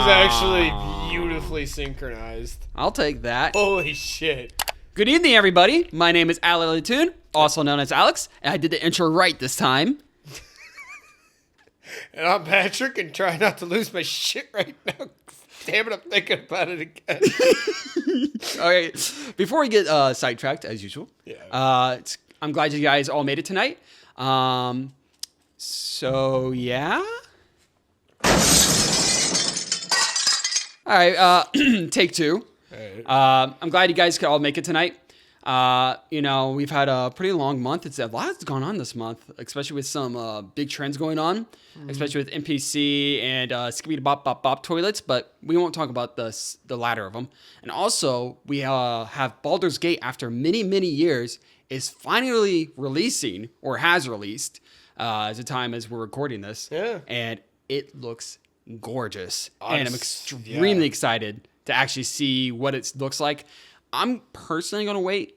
was actually beautifully synchronized. I'll take that. Holy shit. Good evening, everybody. My name is Alatoon, also known as Alex, and I did the intro right this time. And I'm Patrick, and try not to lose my shit right now. Damn it, I'm thinking about it again. All right. Before we get sidetracked, as usual, I'm glad you guys all made it tonight. So, yeah. All right. Take two. Right. I'm glad you guys could all make it tonight. We've had a pretty long month. It's a lot that's gone on this month, especially with some big trends going on, especially with NPC and Skibidi Bop Bop Bop toilets, but we won't talk about the latter of them. And also, we have Baldur's Gate, after many, many years, is finally releasing, or has released, as the time as we're recording this. Yeah. And it looks gorgeous. And I'm extremely excited to actually see what it looks like. I'm personally going to wait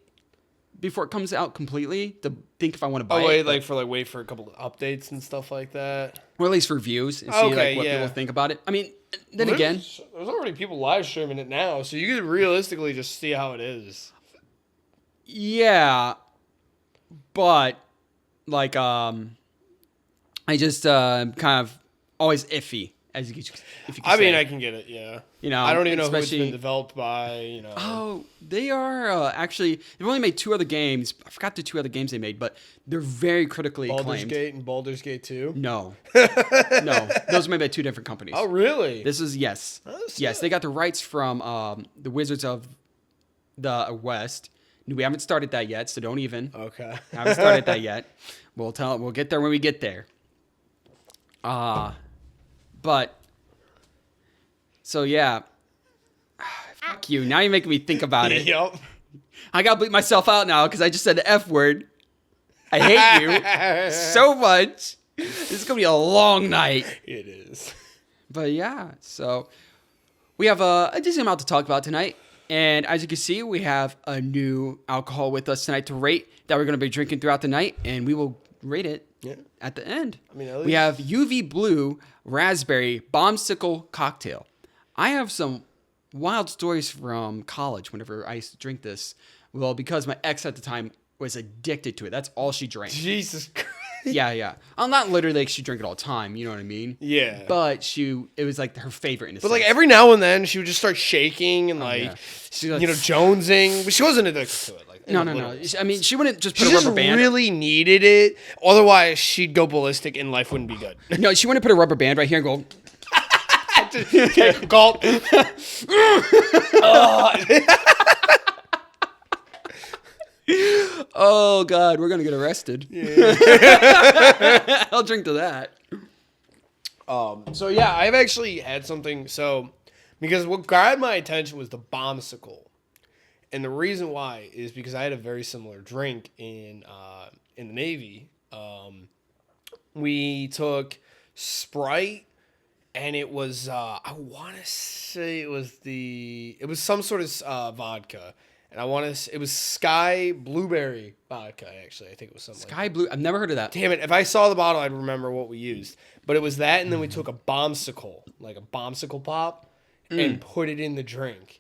before it comes out completely to think if I want to buy it. Wait for a couple of updates and stuff like that. Or at least reviews and see what people think about it. I mean, then again, there's already people live streaming it now, so you could realistically just see how it is. Yeah, but like I just kind of always iffy, as you could say. I can get it. Yeah. I don't even know who it's been developed by. Oh, they are actually. They've only made two other games. I forgot the two other games they made, but they're very critically acclaimed. Baldur's Gate and Baldur's Gate 2? No. No. Those are made by two different companies. Oh, really? This is, yes. Yes, they got the rights from the Wizards of the West. We haven't started that yet, so don't even. Okay. Haven't started that yet. We'll get there when we get there. But, so yeah. Fuck you. Now you're making me think about it. Yup. I gotta bleep myself out now because I just said the F word. I hate you so much. This is gonna be a long night. It is. But yeah, so we have a decent amount to talk about tonight. And as you can see, we have a new alcohol with us tonight to rate that we're gonna be drinking throughout the night, and we will rate it at the end. I mean, at least... We have UV Blue Raspberry Bombsicle Cocktail. I have some wild stories from college whenever I used to drink this. Well, because my ex at the time was addicted to it. That's all she drank. Jesus Christ. Yeah. I'm not literally like she drank it all the time, you know what I mean? Yeah. But it was like her favorite in a sense. Like every now and then she would just start shaking and she like, jonesing. But she wasn't addicted to it. Like No. I mean, she wouldn't just put a rubber band. She really needed it. Otherwise, she'd go ballistic and life wouldn't be good. No, she wouldn't put a rubber band right here and go... Take a gulp. Oh God, we're gonna get arrested. Yeah. I'll drink to that. So yeah, I've actually had something. So because what grabbed my attention was the bombsicle, and the reason why is because I had a very similar drink in the Navy. We took Sprite. And it was, I want to say it was some sort of vodka. And it was Sky Blueberry vodka, actually. I think it was something Sky Blue. I've never heard of that. Damn it. If I saw the bottle, I'd remember what we used. But it was that, and then we took a bombsicle, like a bombsicle pop, and put it in the drink.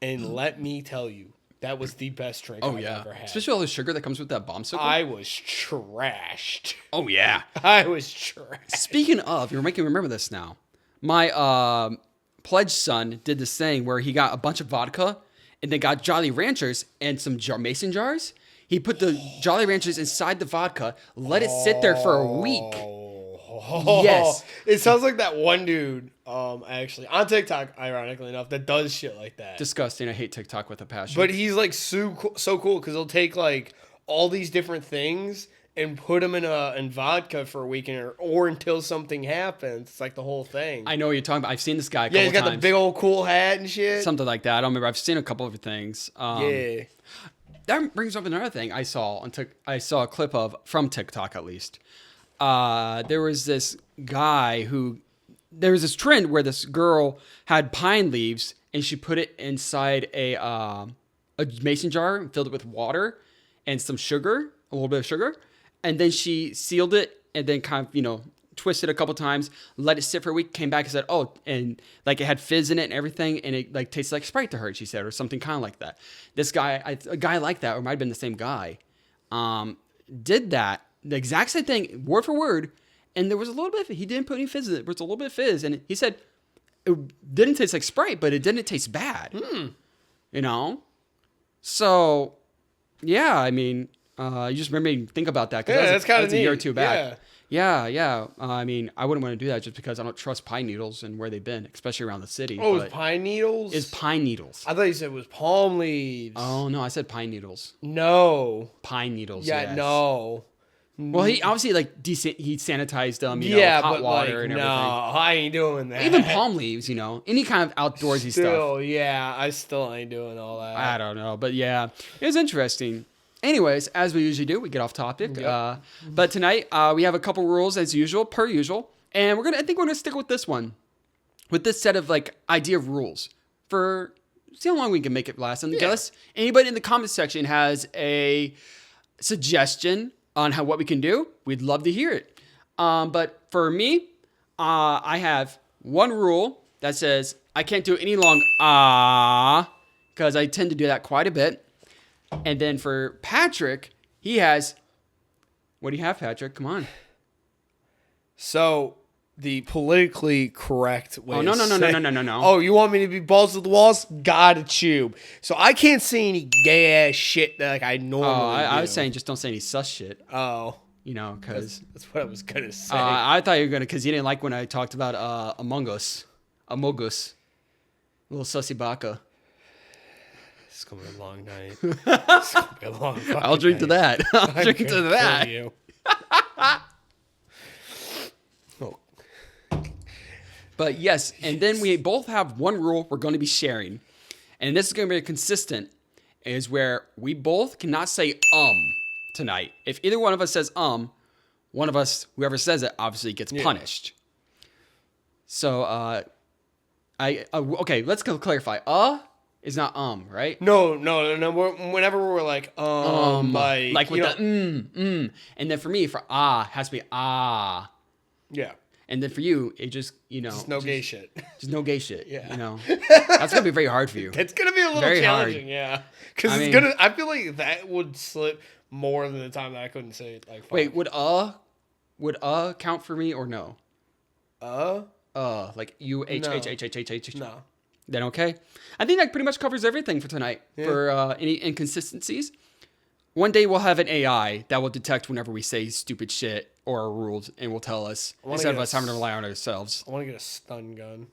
And let me tell you, that was the best drink I've ever had. Especially all the sugar that comes with that bombsicle. I was trashed. Oh, yeah. I was trashed. Speaking of, you're making me remember this now. My pledge son did this thing where he got a bunch of vodka and then got Jolly Ranchers and some mason jars. He put the Jolly Ranchers inside the vodka, let it sit there for a week. Yes. It sounds like that one dude, actually, on TikTok, ironically enough, that does shit like that. Disgusting. I hate TikTok with a passion. But he's like so cool because he'll take like all these different things and put them in vodka for a weekend or until something happens. It's like the whole thing. I know what you're talking about. I've seen this guy a couple times. Yeah, he's got the big old cool hat and shit. Something like that. I don't remember. I've seen a couple of things. Yeah. That brings up another thing I saw a clip of from TikTok at least. There was this guy there was this trend where this girl had pine leaves and she put it inside a mason jar and filled it with water and some sugar, a little bit of sugar. And then she sealed it and then kind of, twisted a couple times, let it sit for a week, came back and said, oh, and like it had fizz in it and everything, and it like tastes like Sprite to her, she said, or something kind of like that. This guy, a guy like that, or might have been the same guy, did that, the exact same thing, word for word, and there was a little bit, he didn't put any fizz in it, there was a little bit of fizz, and he said it didn't taste like Sprite, but it didn't taste bad. You know? So, yeah, I mean, you just made me think about that, because that's kind of a year or neat. two back. Yeah. I mean, I wouldn't want to do that just because I don't trust pine needles and where they've been, especially around the city. Oh, it's pine needles? It's pine needles. I thought you said it was palm leaves. Oh, no, I said pine needles. No. Pine needles, Yeah, yes. no. Well, he obviously, like, he sanitized them, you know, Yeah, hot but water like, and no, everything. I ain't doing that. Even palm leaves, you know, any kind of outdoorsy stuff. Still, yeah, I still ain't doing all that. I don't know, but yeah, it was interesting. Anyways, as we usually do, we get off topic. Yep. But tonight we have a couple rules as usual, per usual, and I think we're gonna stick with this one, with this set of like idea of rules for see how long we can make it last. And guess anybody in the comment section has a suggestion on what we can do, we'd love to hear it. But for me, I have one rule that says I can't do any long because I tend to do that quite a bit. And then for Patrick, he has, what do you have, Patrick? Come on. So the politically correct way. Oh, no. Oh, you want me to be balls to the walls? Got a tube. So I can't say any gay ass shit that like I normally do. I was saying just don't say any sus shit. Oh. You know, because that's what I was gonna say. I thought you were gonna, because you didn't like when I talked about Among Us, little sussy baka. It's gonna be a long night. It's gonna be a long I'll drink to that. I'll drink to gonna that. kill you. Oh. But yes, and then we both have one rule we're going to be sharing, and this is going to be consistent, is where we both cannot say tonight. If either one of us says one of us, whoever says it, obviously gets punished. So, okay, let's go clarify. Is not right? No. Whenever we're like like with you know, the and then for me, for has to be yeah. And then for you, it just, you know, Just no gay shit. Just no gay shit. Yeah. You know, that's gonna be very hard for you. It's gonna be a little Very challenging, hard. yeah. Because I feel like that would slip more than the time that I couldn't say it. Like, Wait, would count for me or no? Like UHHHHH. No. Then okay. I think that pretty much covers everything for tonight. Yeah. For any inconsistencies. One day we'll have an AI that will detect whenever we say stupid shit or our rules and will tell us instead of us having to rely on ourselves. I want to get a stun gun.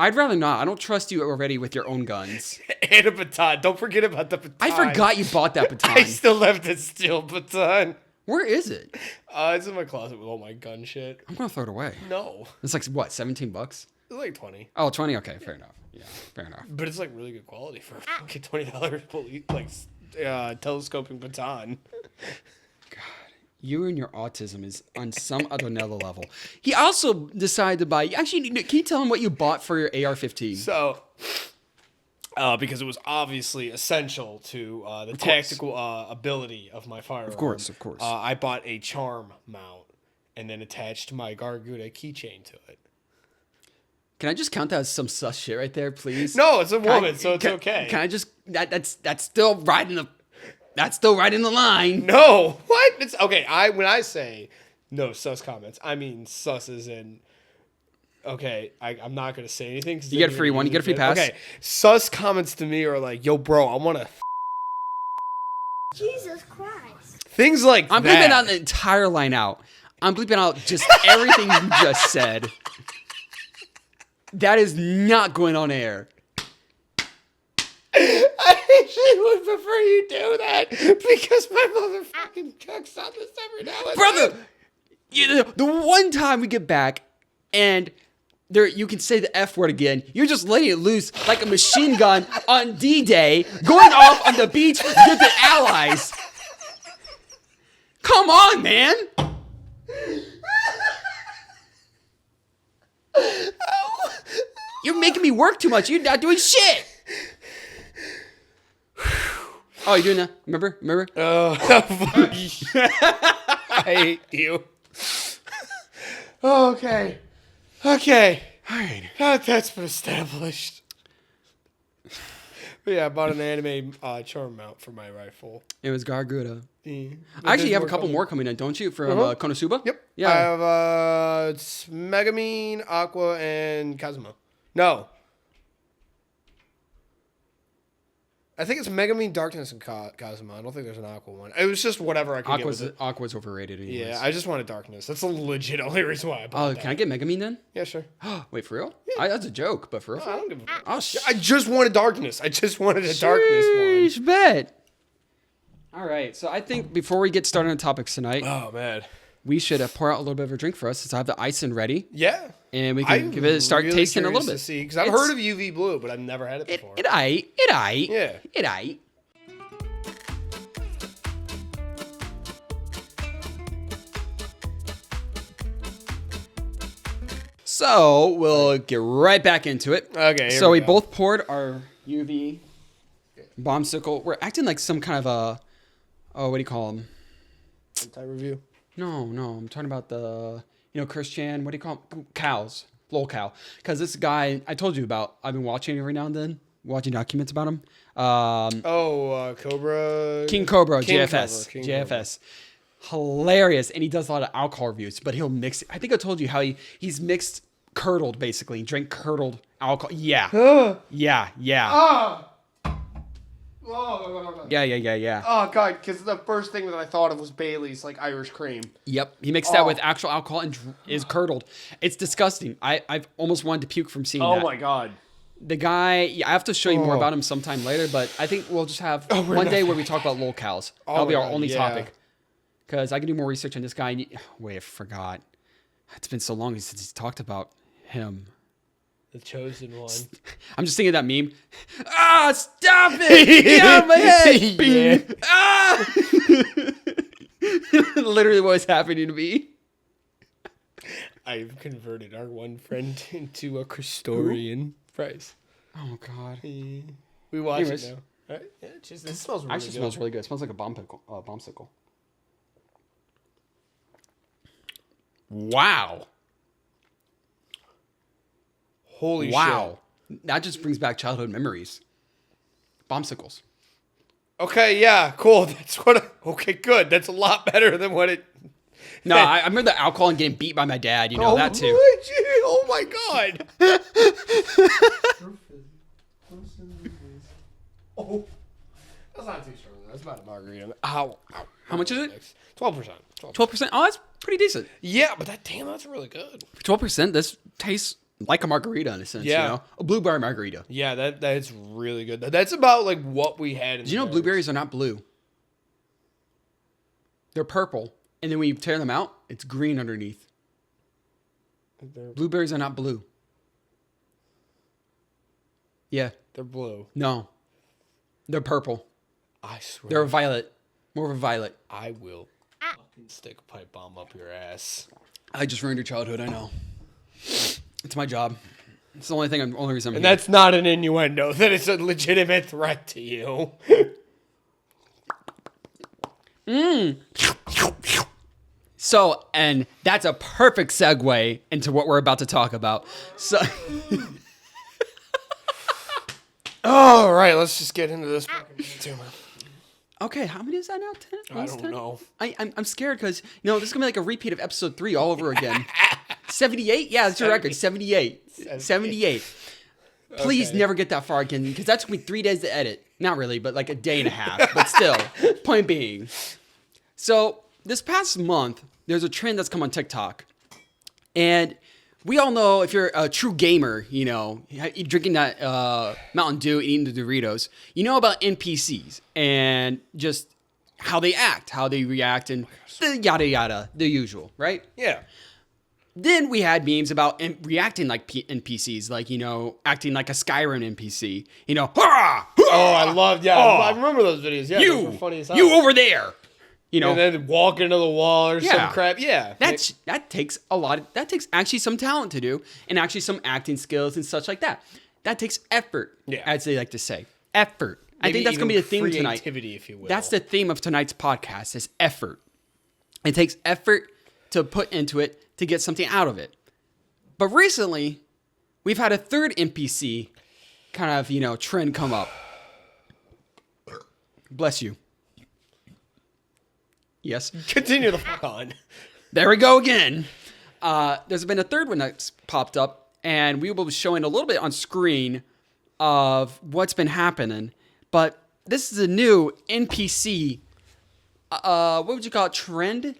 I'd rather not. I don't trust you already with your own guns. And a baton. Don't forget about the baton. I forgot you bought that baton. I still left a steel baton. Where is it? It's in my closet with all my gun shit. I'm going to throw it away. No. It's like, what, $17? It's like 20. Oh, 20? Okay, fair enough. Yeah, fair enough. But it's like really good quality for fucking $20 like telescoping baton. God, you and your autism is on some other level. He also decided to buy. Actually, can you tell him what you bought for your AR-15? So, because it was obviously essential to the tactical ability of my firearm. Of course. I bought a charm mount and then attached my Garguda keychain to it. Can I just count that as some sus shit right there, please? No, it's a woman, so it's okay. Can I just that's still right in the line. No, what? It's okay. When I say no sus comments, I mean sus as in. Okay, I'm not gonna say anything. You get a free one. You get a free pass. Okay, sus comments to me are like, "Yo, bro, I want to." Jesus Christ. Things like I'm that. bleeping out the entire line out. I'm bleeping out just everything you just said. That is not going on air. I actually would prefer you do that because my mother fucking cooks on this every now and then. Brother, the one time we get back and you can say the F word again, you're just letting it loose like a machine gun on D-Day, going off on the beach with the Allies. Come on, man. You're making me work too much. You're not doing shit. Oh, you're doing that? Remember? I hate you. Okay. Okay. All right. That's been established. But yeah, I bought an anime charm mount for my rifle. It was Garguda. Yeah. Actually, you have a couple more coming in, don't you? From Konosuba? Yep. Yeah. I have it's Megumin, Aqua, and Kazuma. No. I think it's Megumin, Darkness, and Kazuma. I don't think there's an Aqua one. It was just whatever I could get with it. Aqua's overrated anyways. Yeah, I just wanted Darkness. That's the legit only reason why I bought Oh, that. can I get Megumin then? Yeah, sure. Wait, for real? That's a joke, but for real? I don't give a fuck. Oh, I just wanted Darkness. I just wanted a Darkness Sheesh, bet. All right, so I think before we get started on topics tonight, one. Oh, man. we should pour out a little bit of a drink for us since I have the ice in ready. Yeah. And we can give it start really tasting a little curious bit. to see, because I've heard of UV Blue, but I've never had it before. It aight. Yeah. It aight. So we'll get right back into it. Okay, here So we we go. both poured our UV bombsicle. We're acting like some kind of a, what do you call them? Anti-review. No, I'm talking about the, Christian, what do you call them? Cows. Lol cow. Because this guy I told you about, I've been watching every now and then, watching documents about him. Cobra. King Cobra, King JFS. Cobra, King JFS. Hilarious. And he does a lot of alcohol reviews, but he'll mix it. I think I told you how he's mixed curdled, basically. He drank curdled alcohol. Yeah. Yeah. Oh, Yeah. God, because the first thing that I thought of was Bailey's, like, Irish cream. Yep. He mixed that with actual alcohol and is curdled. It's disgusting. I've almost wanted to puke from seeing that. Oh, my God. The guy, I have to show you more about him sometime later, but I think we'll just have one day where we talk about lol cows. That'll be our only topic. Because I can do more research on this guy. Wait, I forgot. It's been so long since he's talked about him. The chosen one. I'm just thinking of that meme. Ah, stop it! Get out of my head! Bing. Ah! Literally what was happening to me. I've converted our one friend into a Christorian Price. Oh, God. We watch Anyways. it now. All right. Yeah, this smells really Actually, good. smells really good. It smells like a bombsicle. Wow. Holy Wow. That just brings back childhood memories. Bombsicles. shit. Okay, yeah, cool. That's what okay, good. That's a lot better than what it... No, I remember the alcohol and getting beat by my dad. You know that too. Oh, my God. Oh. That's not too strong. That's about a margarita. Ow. How much is it? 12%. 12%. Oh, that's pretty decent. Yeah, but that's really good. For 12%, this tastes like a margarita in a sense. Yeah. You know? A blueberry margarita. Yeah, that's really good. That's about like what we had in Did you know blueberries are not blue? They're purple. And then when you tear them out, it's green underneath. Blueberries are not blue. Yeah. They're blue. No. They're purple. I swear. They're a violet. More of a violet. I will fucking stick a pipe bomb up your ass. I just ruined your childhood, I know. It's my job. It's the only reason I'm And here. that's not an innuendo. That is a legitimate threat to you. So, and that's a perfect segue into what we're about to talk about. So, All right, let's just get into this fucking tumor. okay, how many is that now? 10? I don't know. I'm scared because, this is going to be like a repeat of episode 3 all over again. 78? Yeah, that's your record. 78. 78. Please Okay. never get that far again because that took me 3 days to edit. Not really, but like a day and a half. But still, point being. So, this past month, there's a trend that's come on TikTok. And we all know if you're a true gamer, you're drinking that Mountain Dew, eating the Doritos, you know about NPCs and just how they act, how they react, and the yada yada, the usual, right? Yeah. Then we had memes about reacting like NPCs, like, acting like a Skyrim NPC. Hurrah! Oh, I loved, I remember those videos. Yeah, those were funny as hell. You over there! And then walk into the wall or some crap. Yeah. That takes actually some talent to do and actually some acting skills and such like that. That takes effort, as they like to say. Effort. I think that's going to be the theme tonight. Creativity, if you will. That's the theme of tonight's podcast is effort. It takes effort to put into it to get something out of it. But recently, we've had a third NPC kind of, trend come up. Bless you. Yes. Continue the fuck on. There we go again. There's been a third one that's popped up, and we will be showing a little bit on screen of what's been happening. But this is a new NPC. What would you call it? Trend?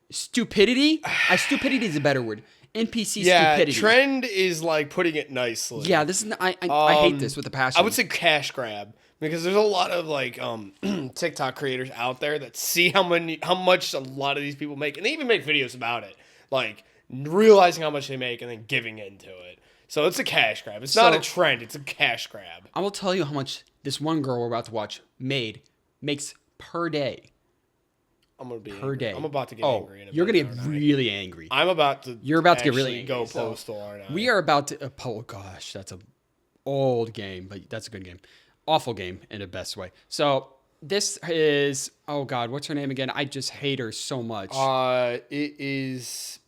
Stupidity? Stupidity is a better word. NPC stupidity. Trend is like putting it nicely. Yeah, this is. I hate this with a passion. I would say cash grab because there's a lot of like TikTok creators out there that see how much a lot of these people make, and they even make videos about it, like realizing how much they make and then giving into it. So it's a cash grab. It's not a trend. It's a cash grab. I will tell you how much this one girl we're about to watch makes per day. I'm gonna be per day. I'm about to get angry. You're gonna get really angry. I'm about to. You're about to get really angry. Go postal, aren't I? We are about to. Oh gosh, that's a old game, but that's a good game. Awful game in the best way. So this is. Oh God, what's her name again? I just hate her so much. It is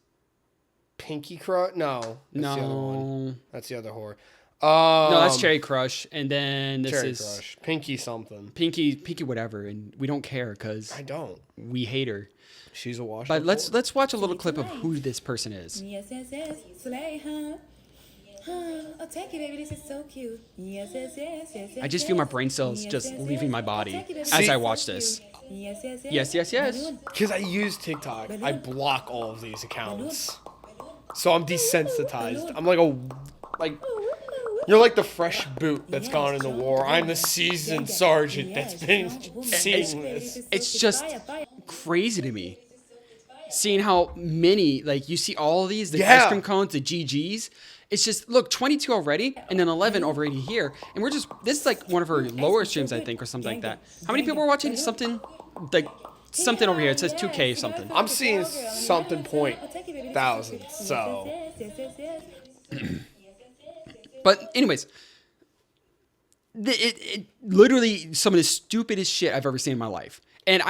Pinky Crush. No, that's the other one. That's the other whore. No, that's Cherry Crush, and then this Cherry is Crush. Pinky something. Pinky whatever, and we don't care because I don't. We hate her. She's a wash. But let's watch a little clip of who this person is. Yes, slay, huh? Oh, take it, baby. This is so cute. Yes. I just feel my brain cells just leaving my body as I watch this. Yes. Because I use TikTok, I block all of these accounts, so I'm desensitized. I'm like you're like the fresh boot that's gone into war. I'm the seasoned sergeant that's been seeing this. It's just crazy to me. Seeing how many, like, you see all of these, the ice cream cones, the GGs. It's just, look, 22 already, and then 11 already here. And this is like one of her lower streams, I think, or something like that. How many people are watching something over here? It says 2K something. I'm seeing something point thousands, so. But anyways, it literally some of the stupidest shit I've ever seen in my life. And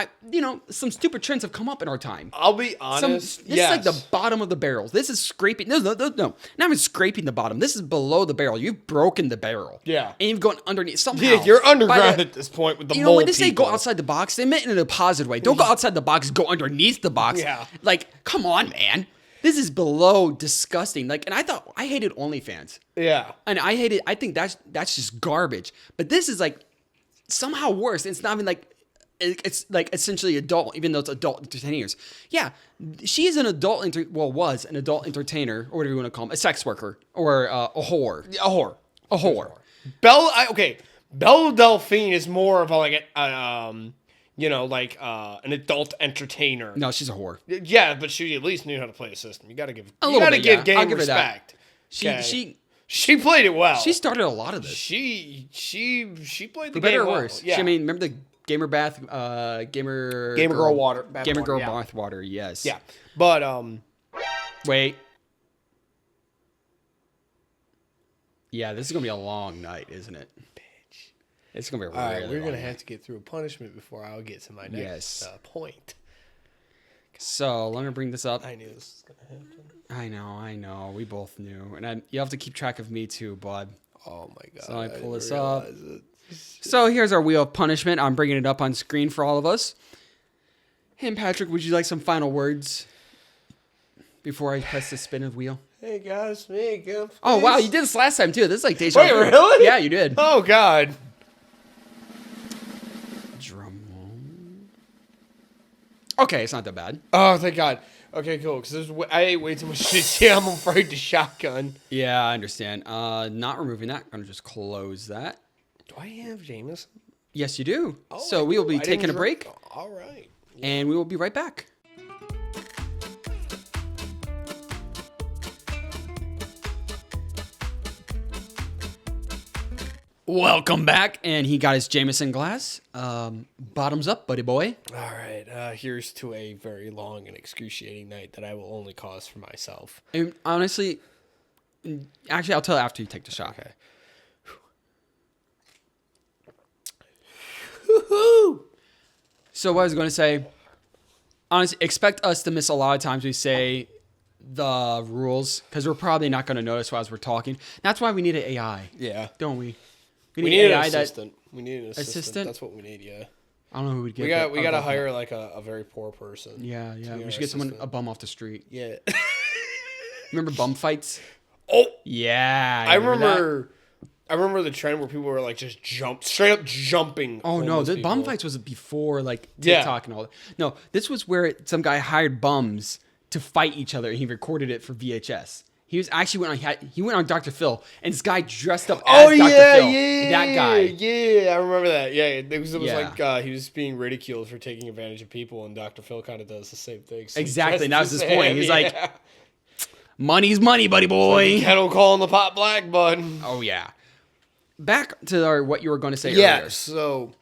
some stupid trends have come up in our time. I'll be honest. This is like the bottom of the barrels. This is scraping. No. Not even scraping the bottom. This is below the barrel. You've broken the barrel. Yeah. And you've gone underneath somehow. Yeah, you're underground at this point with the mole when they say go people. outside the box, they meant it in a positive way. Don't go outside the box. Go underneath the box. Yeah. Like, come on, man. This is below disgusting. Like, and I hated OnlyFans. Yeah. And I think that's just garbage. But this is like somehow worse. It's not even like, it's like essentially adult, even though it's adult entertainers. Yeah, she is an adult, was an adult entertainer, or whatever you want to call him, a sex worker, or a whore. A whore. Belle Delphine is more of an adult entertainer. No, she's a whore. Yeah, but she at least knew how to play a system. You got to give game I'll give her that. respect. She played it well. She started a lot of this. She played the For better game or well. worse. Yeah. Remember the Gamer Girl Bath Water, yes. Yeah. But wait. Yeah, this is gonna be a long night, isn't it? Bitch. It's gonna be a really long we're gonna night. have to get through a punishment before I'll get to my next point. So let me bring this up. I knew this was gonna happen. I know. We both knew. And you have to keep track of me too, bud. Oh my god. So I pull this up. So here's our wheel of punishment. I'm bringing it up on screen for all of us. And Patrick, would you like some final words before I press the spin of wheel? Hey guys, me again. Oh wow, you did this last time too. This is like deja vu. Wait, really? Yeah, you did. Oh god. Drum roll. Okay, it's not that bad. Oh thank God. Okay, cool. Because I ate way too much shit. I'm afraid to shotgun. Yeah, I understand. Not removing that. I'm gonna just close that. Do I have Jameson? Yes, you do. Oh, so we will be taking a break. All right. And we will be right back. Welcome back. And he got his Jameson glass. Bottoms up, buddy boy. All right. Here's to a very long and excruciating night that I will only cause for myself. And honestly, actually, I'll tell you after you take the shot. Okay. Woo-hoo! So what I was going to say, honestly, expect us to miss a lot of times we say the rules because we're probably not going to notice as we're talking. That's why we need an AI. Yeah. Don't we? We need an assistant. We need an assistant. That's what we need, yeah. I don't know who would get. We got to hire like a very poor person. Yeah. We should get someone, a bum off the street. Yeah. Remember bum fights? Oh. Yeah. I remember the trend where people were like just straight up jumping. Oh no, the bum fights was before like TikTok and all that. No, this was where some guy hired bums to fight each other and he recorded it for VHS. He was actually went on Dr. Phil and this guy dressed up as Dr. Phil. That guy. Yeah, I remember that. Yeah, it was like he was being ridiculed for taking advantage of people, and Dr. Phil kind of does the same thing. So exactly, and that was his point. He's like, money's money, buddy boy. Like kettle calling the pot black, bud. Oh yeah. Back to what you were going to say earlier. Yeah, so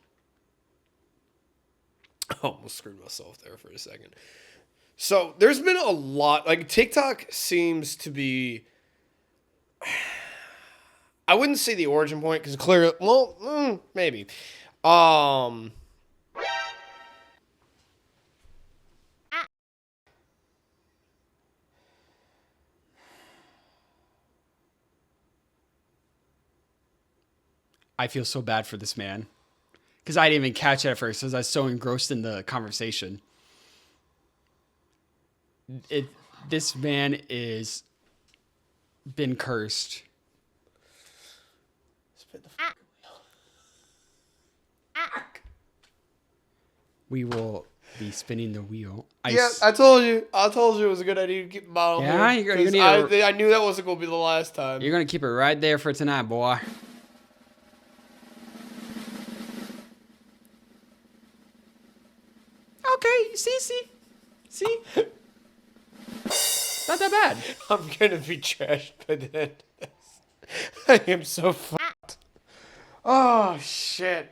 I almost screwed myself there for a second. So there's been a lot, like TikTok seems to be, I wouldn't say the origin point because clearly, well, maybe. I feel so bad for this man because I didn't even catch it at first because I was so engrossed in the conversation. This man is been cursed. We will be spinning the wheel. Yeah, I told you it was a good idea to keep the bottle. Yeah, here, I knew that wasn't going to be the last time. You're going to keep it right there for tonight, boy. Okay, see? Not that bad. I'm gonna be trashed by the end of this. I am so fucked. Oh shit.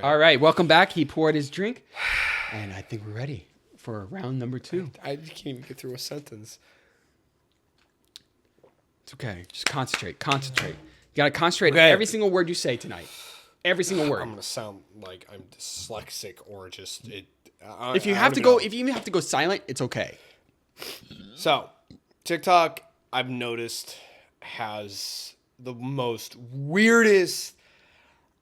All right, welcome back. He poured his drink, and I think we're ready for round number 2. I can't even get through a sentence. It's okay. Just concentrate. You gotta concentrate on every single word you say tonight. Every single word. I'm gonna sound like I'm dyslexic or just it. If you even have to go silent, it's okay. So, TikTok, I've noticed, has the most weirdest.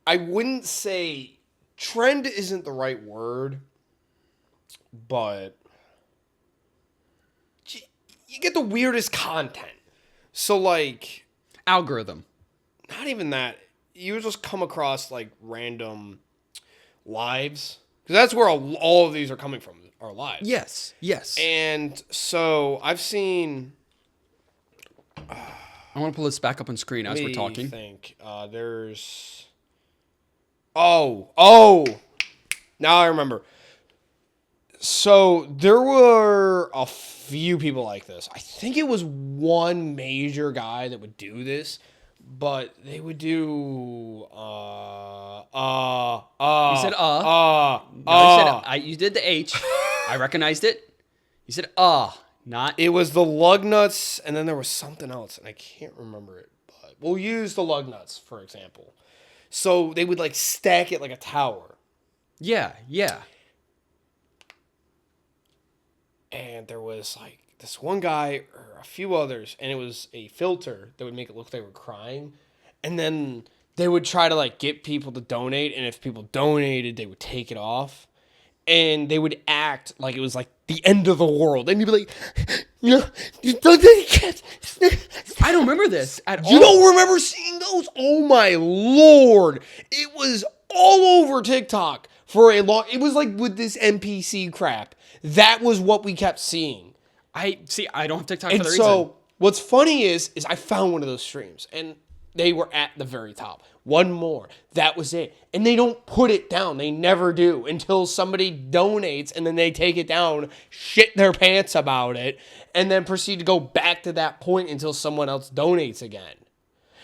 I wouldn't say trend isn't the right word, but you get the weirdest content. So like algorithm. Not even that. You just come across like random lives because that's where all of these are coming from. Our lives. Yes. And so I've seen. I want to pull this back up on screen as we're talking. I think there's. Oh! Now I remember. So there were a few people like this. I think it was one major guy that would do this, but they would do You said No, you said you did the H. I recognized it. You said not. It was the lug nuts, and then there was something else, and I can't remember it. But we'll use the lug nuts for example. So they would like stack it like a tower. Yeah. And there was like this one guy or a few others, and it was a filter that would make it look like they were crying. And then they would try to like get people to donate, and if people donated, they would take it off. And they would act like it was like the end of the world. And you'd be like, you don't I don't remember this at all. You don't remember seeing those? Oh my Lord. It was all over TikTok for a long, it was like with this NPC crap. That was what we kept seeing. I don't have TikTok for the reason. So what's funny is I found one of those streams and they were at the very top. One more. That was it. And they don't put it down. They never do until somebody donates and then they take it down, shit their pants about it, and then proceed to go back to that point until someone else donates again.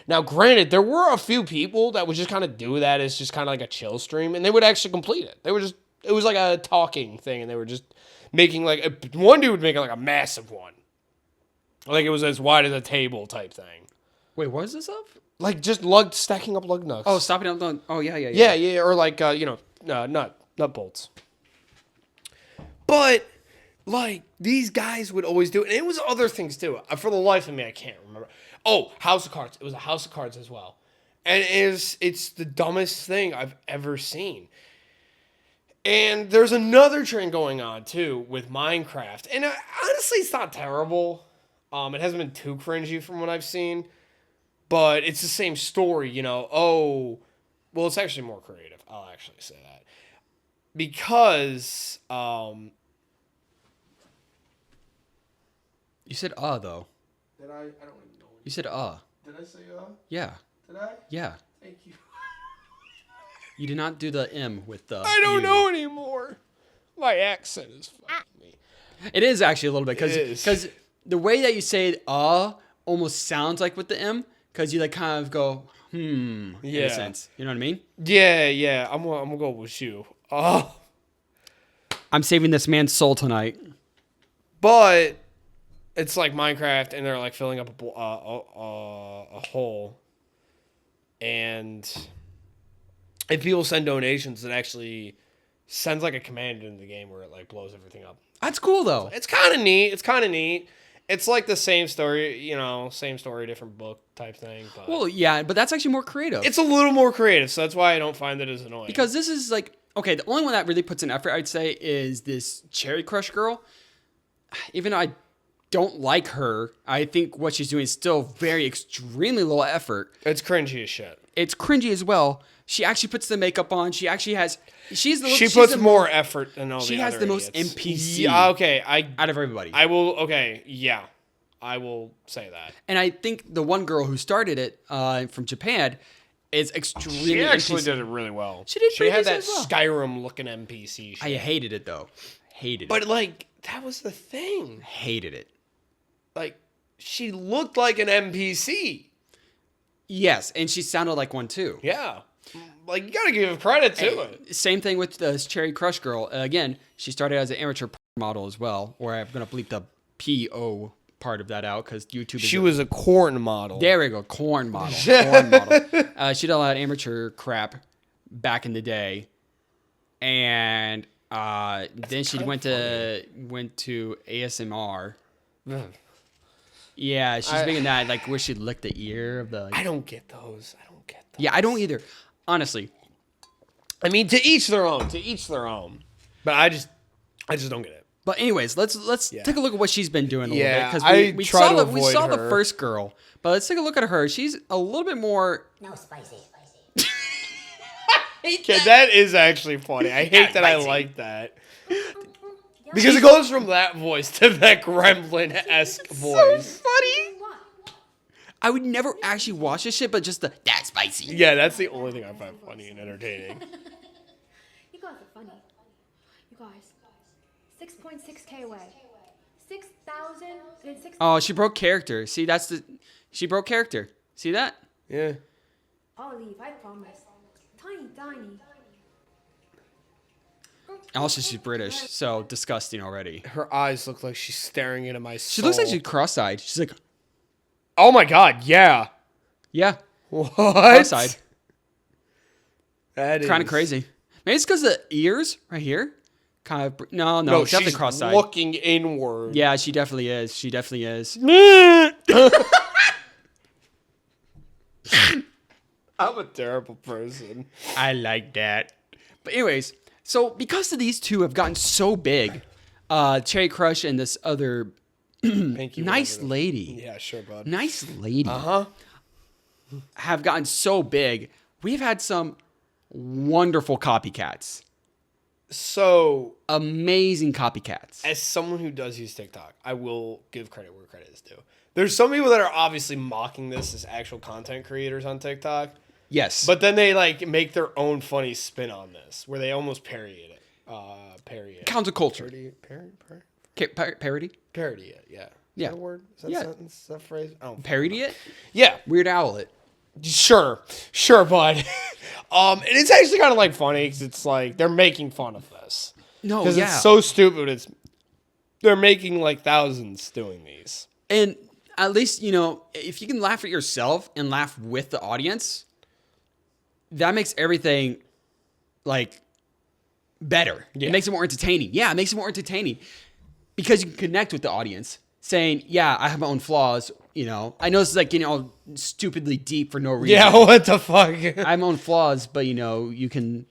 Now, granted, there were a few people that would just kind of do that as just kind of like a chill stream, and they would actually complete it. They were just, it was like a talking thing, and they were just making like, one dude would make like a massive one. Like it was as wide as a table type thing. Wait, what is this of? Like just stacking up lug nuts. Oh, stopping up. Oh, yeah. Yeah, or like nut bolts. But like these guys would always do it, and it was other things too. For the life of me, I can't remember. Oh, House of Cards. It was a House of Cards as well, and it's the dumbest thing I've ever seen. And there's another trend going on too with Minecraft, and honestly, it's not terrible. It hasn't been too cringy from what I've seen. But it's the same story, Oh, well, it's actually more creative. I'll actually say that. Because, You said though. Did I don't even know. You said Did I say Yeah. Did I? Yeah. Thank you. You did not do the M with the I don't know anymore. My accent is fucking me. It is actually a little bit. It is. Because the way that you say almost sounds like with the M. Because you like kind of go, in a sense. You know what I mean? Yeah. I'm gonna go with you. Oh. I'm saving this man's soul tonight. But it's like Minecraft, and they're like filling up a hole. And if people send donations, it actually sends like a command into the game where it like blows everything up. That's cool, though. It's kind of neat. It's like the same story, different book type thing. But Well, yeah, but that's actually more creative. it's a little more creative, so that's why I don't find it as annoying. Because this is like, okay, the only one that really puts in effort, I'd say, is this Cherry Crush girl. Even though I don't like her, I think what she's doing is still very extremely low effort. It's cringy as shit. It's cringy as well. She actually puts the makeup on. She actually has. She puts more effort than all the other. She has the most idiots. NPC. Yeah, okay, out of everybody. I will. Okay, yeah, I will say that. And I think the one girl who started it from Japan is extremely. She actually NPC. did it really well. She did. She Pretty had that decent as well. Skyrim looking NPC. Shit. I hated it though. Hated it. But like that was the thing. Hated it. Like she looked like an NPC. Yes, and she sounded like one too. Yeah. Like, you gotta give credit to it. Same thing with the Cherry Crush girl. Again, she started as an amateur model as well, or I'm going to bleep the P-O part of that out because YouTube is... She was a corn model. There we go, corn model. Corn model. She did a lot of amateur crap back in the day. And then she went to ASMR. Yeah, she's big in that, like, where she licked the ear of the... I don't get those. Yeah, I don't either. Honestly. I mean, to each their own. But I just don't get it. But anyways, let's take a look at what she's been doing a little bit because we saw the first girl, but let's take a look at her. She's a little bit more. No spicy. Okay, that is actually funny. I hate that I like that. Because it goes from that voice to that gremlin-esque voice. Funny. I would never actually watch this shit, but just that's spicy. Yeah, that's the only thing I find funny and entertaining. You guys are funny. You guys, 6.6K away. 6,000 and 6. Oh, she broke character. See, she broke character. See that? Yeah. I'll leave, I promise. Tiny. Also, she's British, so disgusting already. Her eyes look like she's staring into my soul. She looks like she's cross-eyed. She's like, oh my god, yeah. yeah, What? cross-eyed. That is Kind of crazy. Maybe it's because the ears right here. Kind of. No, definitely she's cross-eyed. looking inward. Yeah, she definitely is. I'm a terrible person. I like that. But anyways, so because of these two have gotten so big, Cherry Crush and this other Pinky, nice whatever. lady, Yeah, sure, bud. nice lady, Uh-huh. have gotten so big. We've had some wonderful copycats. So, Amazing copycats. as someone who does use TikTok, I will give credit where credit is due. There's some people that are obviously mocking this as actual content creators on TikTok, Yes. but then they like make their own funny spin on this, where they almost parody it. Counter culture. Parody Parody? it, yeah. Is Yeah. that a word? Is that Yeah. a sentence? Is that a phrase? I don't Parody it? Yeah. Weird Owl it. Sure, bud. And it's actually kind of like funny because it's like they're making fun of this. No, Because yeah. it's so stupid. They're making like thousands doing these. And at least, you know, if you can laugh at yourself and laugh with the audience, that makes everything like better. Yeah. It makes it more entertaining. Yeah, it makes it more entertaining because you can connect with the audience saying, yeah, I have my own flaws. You know, I know this is like getting all stupidly deep for no reason. Yeah, what the fuck? I have my own flaws, but you know, you can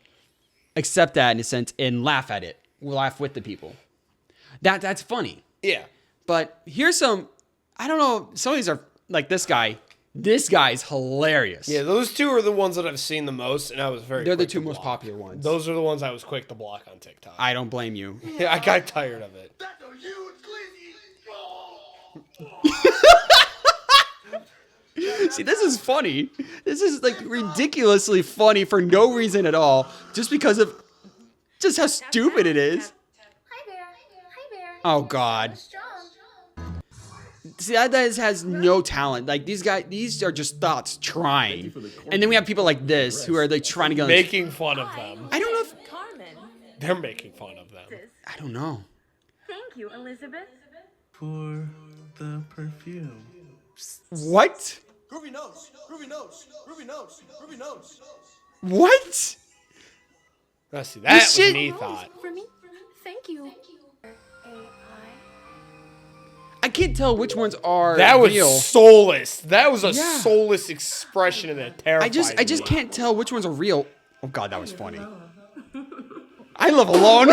accept that in a sense and laugh at it. We'll laugh with the people. That's funny. Yeah. But here's some, I don't know, some of these are like this guy. This guy's hilarious. Yeah, those two are the ones that I've seen the most, and I was very They're the quick two to most block. popular ones. Those are the ones I was quick to block on TikTok. I don't blame you. Yeah, I got tired of it. That's a huge glizzy. See, this is funny. This is like ridiculously funny for no reason at all, just because of just how stupid it is. Hi, Bear. Hi, Bear. Oh God. Strong. See, that guy has no talent. Like these guys, these are just thoughts trying. And then we have people like this who are like trying to go. Making fun of them. I don't know if Carmen. They're making fun of them. I don't know. Thank you, Elizabeth. For the perfume. What? Groovy nose. Groovy nose. Groovy nose. Groovy nose. What? Now, see, that was shit- me thought. For me? Thank you. I can't tell which ones are That was real. soulless. That was a Yeah. soulless expression, and it terrified I just me. can't tell which ones are real. Oh God, that was funny. I live alone.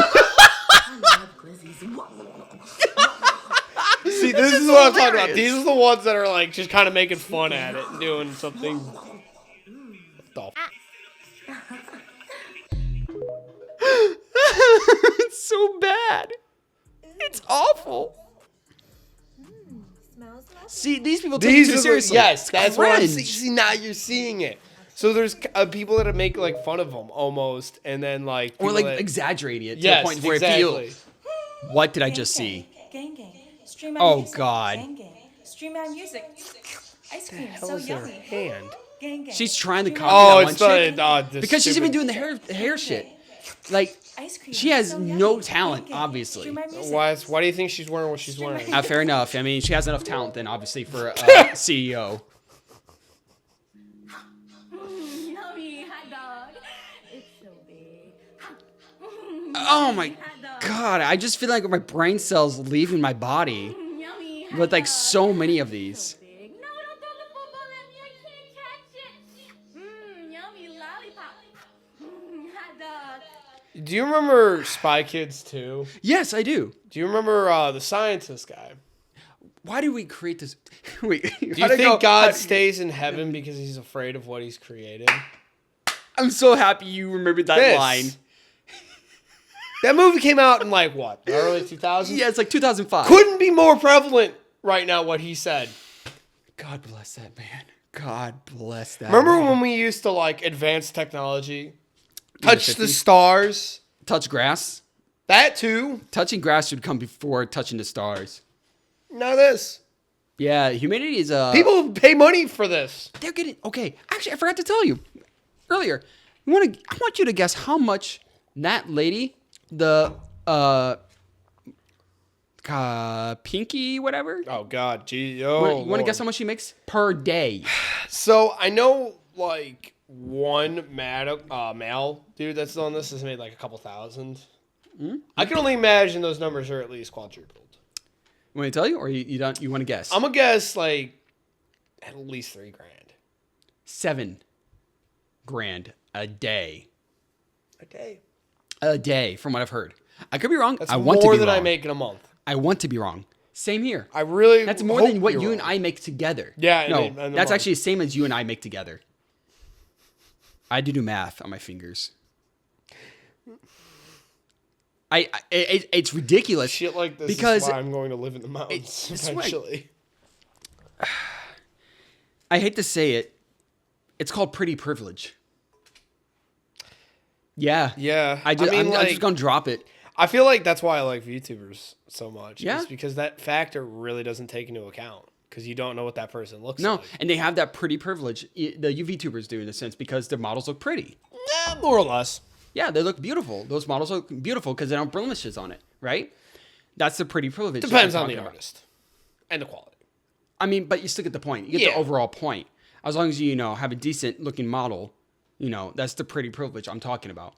See, this is just what I'm talking about. hilarious. These are the ones that are like just kind of making fun at it and doing something. What the It's so bad. It's awful. See, these people take These it too are the, seriously. yes, that's what I'm Cringe. seeing. See, now you're seeing it. So there's people that make like fun of them almost, and then like Or people like that, exaggerating it to yes, the point where exactly. it feels. What did I just see? Gang gang. Stream my Oh, music. God. Gang gang. Stream my music. Ice cream. Hell So is their yummy. hand? Gang gang. She's trying to Stream copy my Oh, that it's one the, chick. the Because she's even stupid- doing the hair shit. Like, ice cream. she has So no yummy. talent, Gang gang. obviously. Stream my music. Why do you think she's wearing what she's wearing? fair enough. I mean, she has enough talent then, obviously, for CEO. Yummy hot dog. It's so big. Oh my God, I just feel like my brain cells leaving my body Yummy hot with like dog. so many of these. Big. No, don't throw the football at me. I can't catch it. Yummy lollipop. Hot dog. Do you remember Spy Kids 2? Yes, I do. Do you remember the scientist guy? Why did we create this? Wait, Do you think God stays in heaven because he's afraid of what he's created? I'm so happy you remembered that This. line. That movie came out in like what, the early 2000s? Yeah, it's like 2005. Couldn't be more prevalent right now what he said. God bless that man. God bless that. Remember man. when we used to like advance technology? Touch the 50s? stars? Touch grass? That too. Touching grass should come before touching the stars. Now this. Yeah, humanity is People pay money for this. they're getting okay. Actually, I forgot to tell you earlier. I want you to guess how much that lady, the Pinky, whatever. Oh God, gee, You want to Lord. guess how much she makes per day? So I know like one male dude that's on this has made like a couple thousand. I can only imagine those numbers are at least quadrupled. Want me to tell you, or you don't? You want to guess? I'm gonna guess like at least $3,000 $7 grand a day. a day. A day, from what I've heard. I could be wrong. That's I want to more be than wrong. I make in a month. I want to be wrong. Same here. I really. That's more hope than what you're you and wrong. I make together. Yeah, No, in a that's month. actually the same as you and I make together. I had to do math on my fingers. It's ridiculous. Shit like this because is why I'm going to live in the mountains it's why- eventually. I hate to say it. It's called pretty privilege. Yeah. Yeah, I'm like, just gonna drop it. I feel like that's why I like VTubers so much. Yeah. is because that factor really doesn't take into account because you don't know what that person looks No, like. and they have that pretty privilege. The VTubers do in a sense because their models look pretty. More or less. Yeah, they look beautiful. Those models look beautiful because they don't have blemishes on it, right? That's the pretty privilege. that Depends I'm on the talking about. artist and the quality. I mean, but you still get the point. You get the overall point. As long as you have a decent looking model, that's the pretty privilege I'm talking about.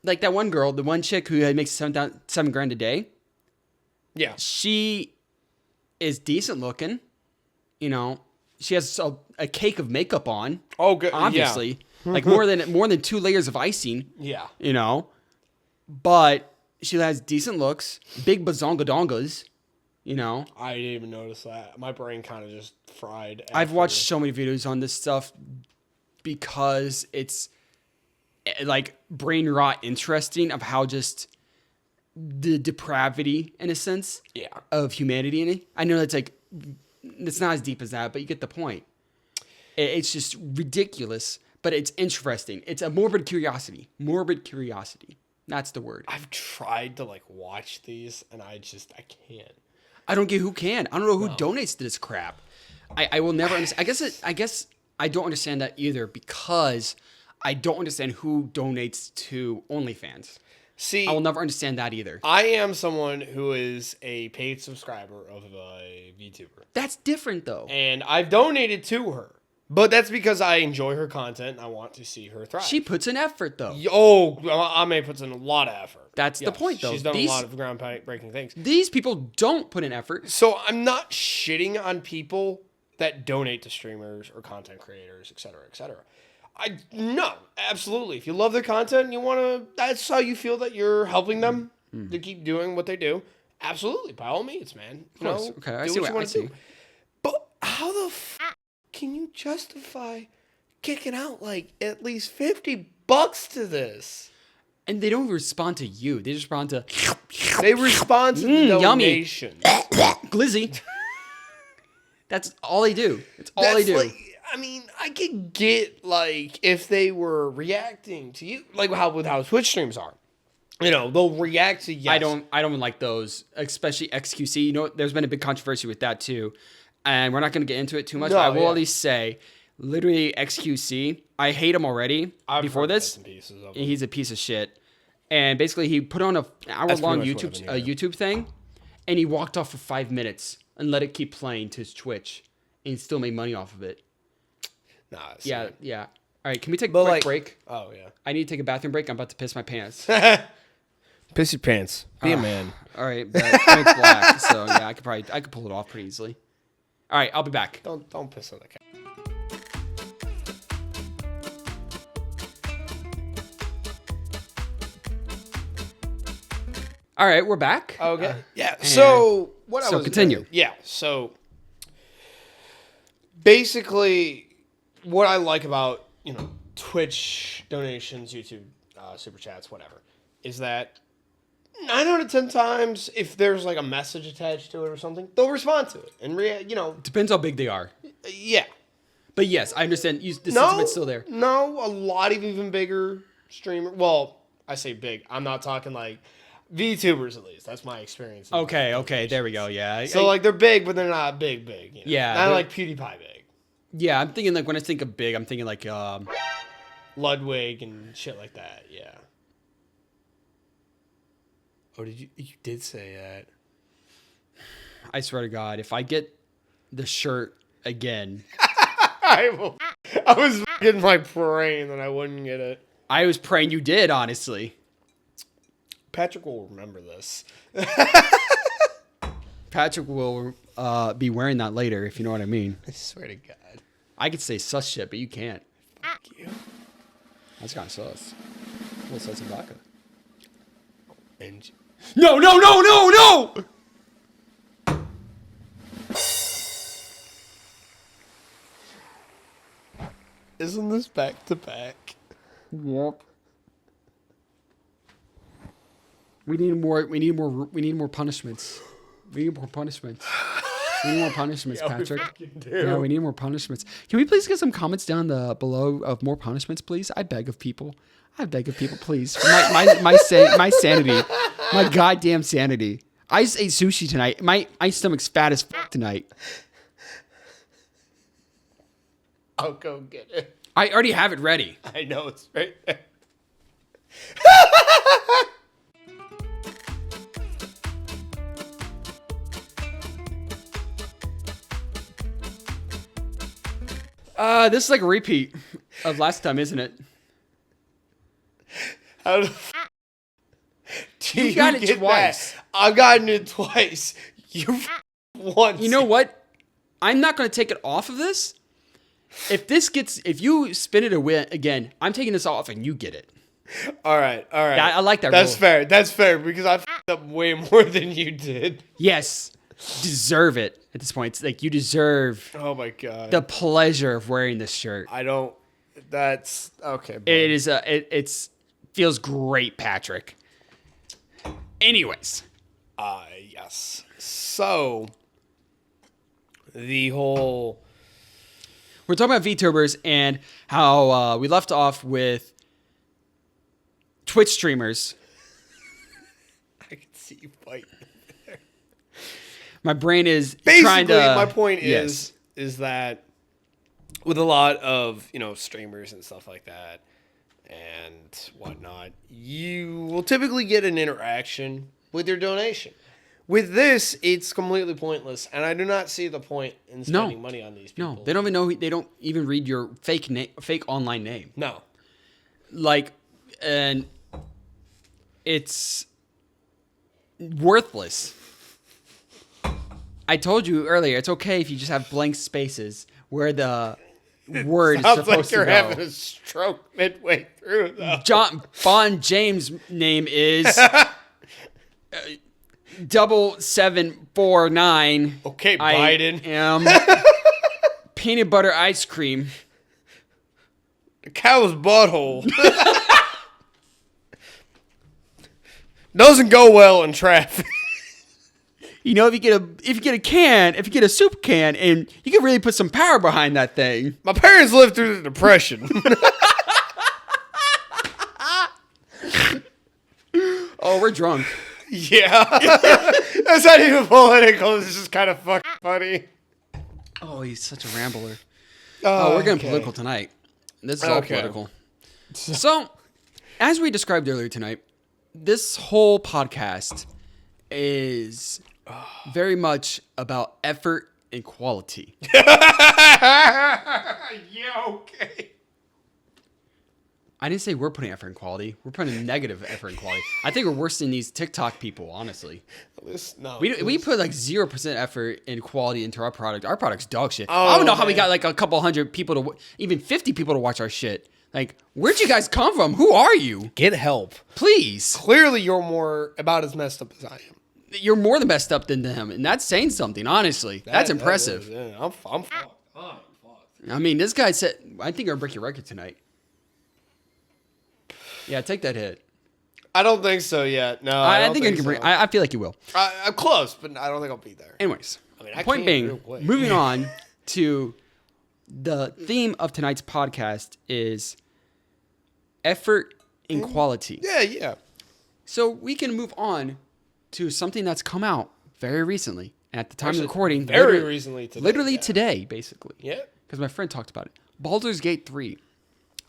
Like that one girl, the one chick who makes $7,000 a day. Yeah. She is decent looking. She has a cake of makeup on. Oh, good. Obviously, like more than 2 layers of icing. Yeah. But she has decent looks, big bazongadongas. I didn't even notice that. My brain kind of just fried. I've watched so many videos on this stuff because it's like brain rot interesting of how just the depravity, in a sense, of humanity in it. I know that's like, it's not as deep as that, but you get the point. It's just ridiculous, but it's interesting. It's a morbid curiosity. Morbid curiosity. That's the word. I've tried to like watch these, and I can't. I don't get who can. I don't know who donates to this crap. I will never understand. I guess I don't understand that either because I don't understand who donates to OnlyFans. See, I will never understand that either. I am someone who is a paid subscriber of a VTuber. That's different though. And I've donated to her. But that's because I enjoy her content and I want to see her thrive. She puts in effort though. Oh, Ame puts in a lot of effort. That's the point though. She's done a lot of groundbreaking things. These people don't put in effort. So I'm not shitting on people that donate to streamers or content creators, etc., etc. No, absolutely. If you love their content and you want to, that's how you feel that you're helping them to keep doing what they do. Absolutely, by all means, man. Of course. Okay, I do see what you what I want to see. do. But how the can you justify kicking out like at least $50 to this? And they don't respond to you. They just respond to They respond to the yummy. donation. glizzy. That's all they do. It's all they do. Like, I mean, I could get like if they were reacting to you, like how Twitch streams are. They'll react to yes. I don't like those, especially XQC. There's been a big controversy with that too, and we're not going to get into it too much. No, but I will at least say, literally XQC. I hate him already. Before this, he's a piece of shit. And basically, he put on an hour-long YouTube thing, and he walked off for 5 minutes and let it keep playing to his Twitch, and he still made money off of it. Nah. Yeah. All right, can we take a quick break? Oh yeah. I need to take a bathroom break. I'm about to piss my pants. Piss your pants. Be a man. All right, but it's black, so yeah, I could pull it off pretty easily. All right, I'll be back. Don't piss on the cat. All right, we're back. Okay. Yeah. So what I so was continue. Yeah. So basically, what I like about Twitch donations, YouTube super chats, whatever, is that 9 out of 10 times, if there's like a message attached to it or something, they'll respond to it and Depends how big they are. Yeah. But yes, I understand. The sentiment's still there. No, a lot of even bigger streamer. Well, I say big. I'm not talking like VTubers at least. That's my experience. Okay, there we go. Yeah. So like they're big, but they're not big. Yeah. Not like PewDiePie big. Yeah, I'm thinking like when I think of big, I'm thinking like Ludwig and shit like that. Yeah. Oh, you did say that? I swear to God, if I get the shirt again, I was getting my praying that I wouldn't get it. I was praying you did, honestly. Patrick will remember this. Patrick will be wearing that later, if you know what I mean. I swear to God. I could say sus shit, but you can't. Fuck you. That's kind of sus. A little sus and vodka. And No! isn't this back to back? Yep. We need more punishments. We need more punishments. We need more punishments, Patrick. Yeah, we need more punishments. Can we please get some comments down below of more punishments, please? I beg of people, please. My sanity. My goddamn sanity. I just ate sushi tonight. My stomach's fat as fuck tonight. I'll go get it. I already have it ready. I know it's right there. This is like a repeat of last time, isn't it? How the do You got it get twice. that? I've gotten it twice. You once. You know what? I'm not going to take it off of this. If you spin it again, I'm taking this off and you get it. All right. I like that That's rule. fair. That's fair because I f***ed up way more than you did. Yes, deserve it at this point. It's like you deserve Oh my god. the pleasure of wearing this shirt. I don't. That's okay. Buddy. It is it's feels great, Patrick. Anyways, Yes. So the whole. we're talking about VTubers and how we left off with Twitch streamers. I can see you fighting. My brain is Basically, trying to. my point Yes. is that with a lot of streamers and stuff like that and whatnot, you will typically get an interaction with your donation. With this, it's completely pointless, and I do not see the point in spending money on these people. No, they don't even know. They don't even read your fake online name. No. Like, and it's worthless. I told you earlier, it's okay if you just have blank spaces where the word is Sounds supposed like you're to go. having a stroke midway through, though. John Bon James' name is 7749. Okay, I Biden. am peanut butter ice cream. The cow's butthole. Doesn't go well in traffic. You know, if you get a soup can, and you can really put some power behind that thing. My parents lived through the Depression. Oh, we're drunk. Yeah. That's not even political. It's just kind of fucking funny. Oh, he's such a rambler. Oh, we're getting okay. political tonight. This is all Okay. political. So, as we described earlier tonight, this whole podcast is very much about effort and quality. Yeah, okay. I didn't say we're putting effort in quality. We're putting negative effort in quality. I think we're worse than these TikTok people, honestly. We put like 0% effort in quality into our product. Our product's dog shit. I don't know how we got like a couple hundred people to, even 50 people to watch our shit. Like, where'd you guys come from? Who are you? Get help. Please. Clearly, you're more about as messed up as I am. You're more the messed up than them, and that's saying something, honestly. That's impressive. I'm fucked. I mean, this guy said, I think I'll break your record tonight. Yeah, take that hit. I don't think so yet. No, I don't think I can bring. I feel like you will. I'm close, but I don't think I'll be there. Anyways, I mean, I point can being, real quick. moving on to the theme of tonight's podcast is effort and quality. Yeah. So we can move on to something that's come out very recently. And at the time Actually, of recording, very recently today, literally yeah. today, basically. Yeah. Because my friend talked about it. Baldur's Gate 3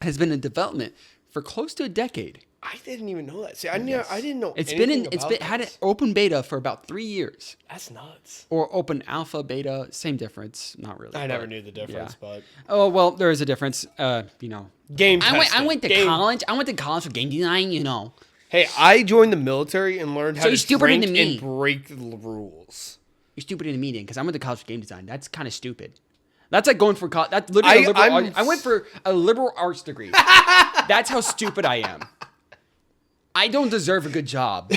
has been in development for close to a decade. I didn't even know that. See, I didn't know. It's been anything about had an this. open beta for about 3 years, That's nuts. or open alpha beta, same difference, not really. I never but, knew the difference, yeah. but Oh well, there is a difference. You know, game. I testing. went to Game- college. I went to college for game design. You know, Hey, I joined the military and learned how So to you're stupider drink than me. and break the rules. you're stupid in a meeting because I went to college for game design. That's kind of stupid. That's like going for college. That's literally a liberal. I'm- I went for a liberal arts degree. That's how stupid I am. I don't deserve a good job.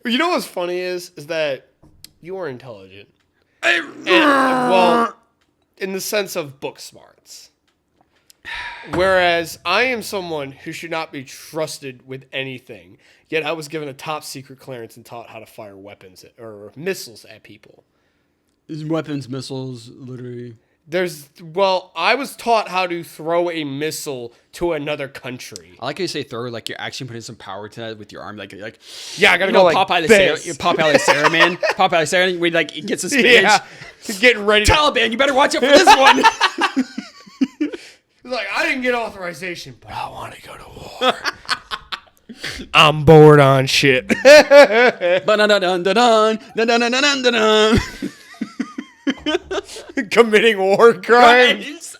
You know what's funny is that you are intelligent. Well, in the sense of book smarts. Whereas I am someone who should not be trusted with anything. Yet I was given a top secret clearance and taught how to fire weapons or missiles at people. Weapons, missiles, literally. I was taught how to throw a missile to another country. I like how you say throw, like you're actually putting some power to that with your arm, like Yeah, I gotta you know, go like Popeye the this. Sailor, Popeye the Sailor Man, Popeye the Sailor, where like it gets the spinach. Yeah, he's getting ready to. Taliban, you better watch out for this one. He's like, I didn't get authorization, but I want to go to war. I'm bored on shit. Dun-dun-dun-dun-dun, dun-dun-dun-dun-dun-dun. Committing war crimes. Crimes.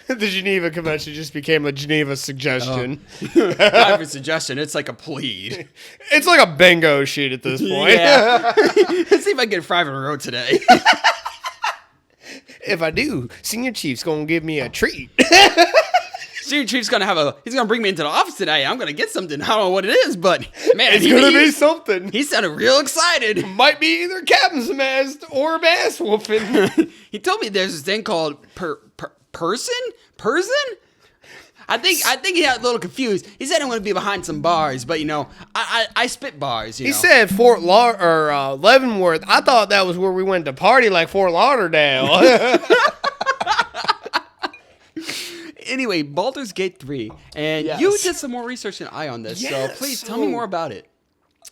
The Geneva Convention just became a Geneva suggestion. Not even a suggestion. It's like a plead. It's like a bingo sheet at this point. Yeah. Let's see if I can get 5 in a row today. If I do, Senior Chief's gonna give me a treat. Senior Chief's gonna he's gonna bring me into the office today. I'm gonna get something. I don't know what it is, but man, It's gonna be something. he sounded real excited. Might be either Captain's Mast or Bass Wolfing. He told me there's this thing called person. I think he got a little confused. He said I'm gonna be behind some bars, but I spit bars. He said Leavenworth. I thought that was where we went to party, like Fort Lauderdale. Anyway, Baldur's Gate 3, and Yes. you did some more research than I on this, so Yes, please tell me so- more about it.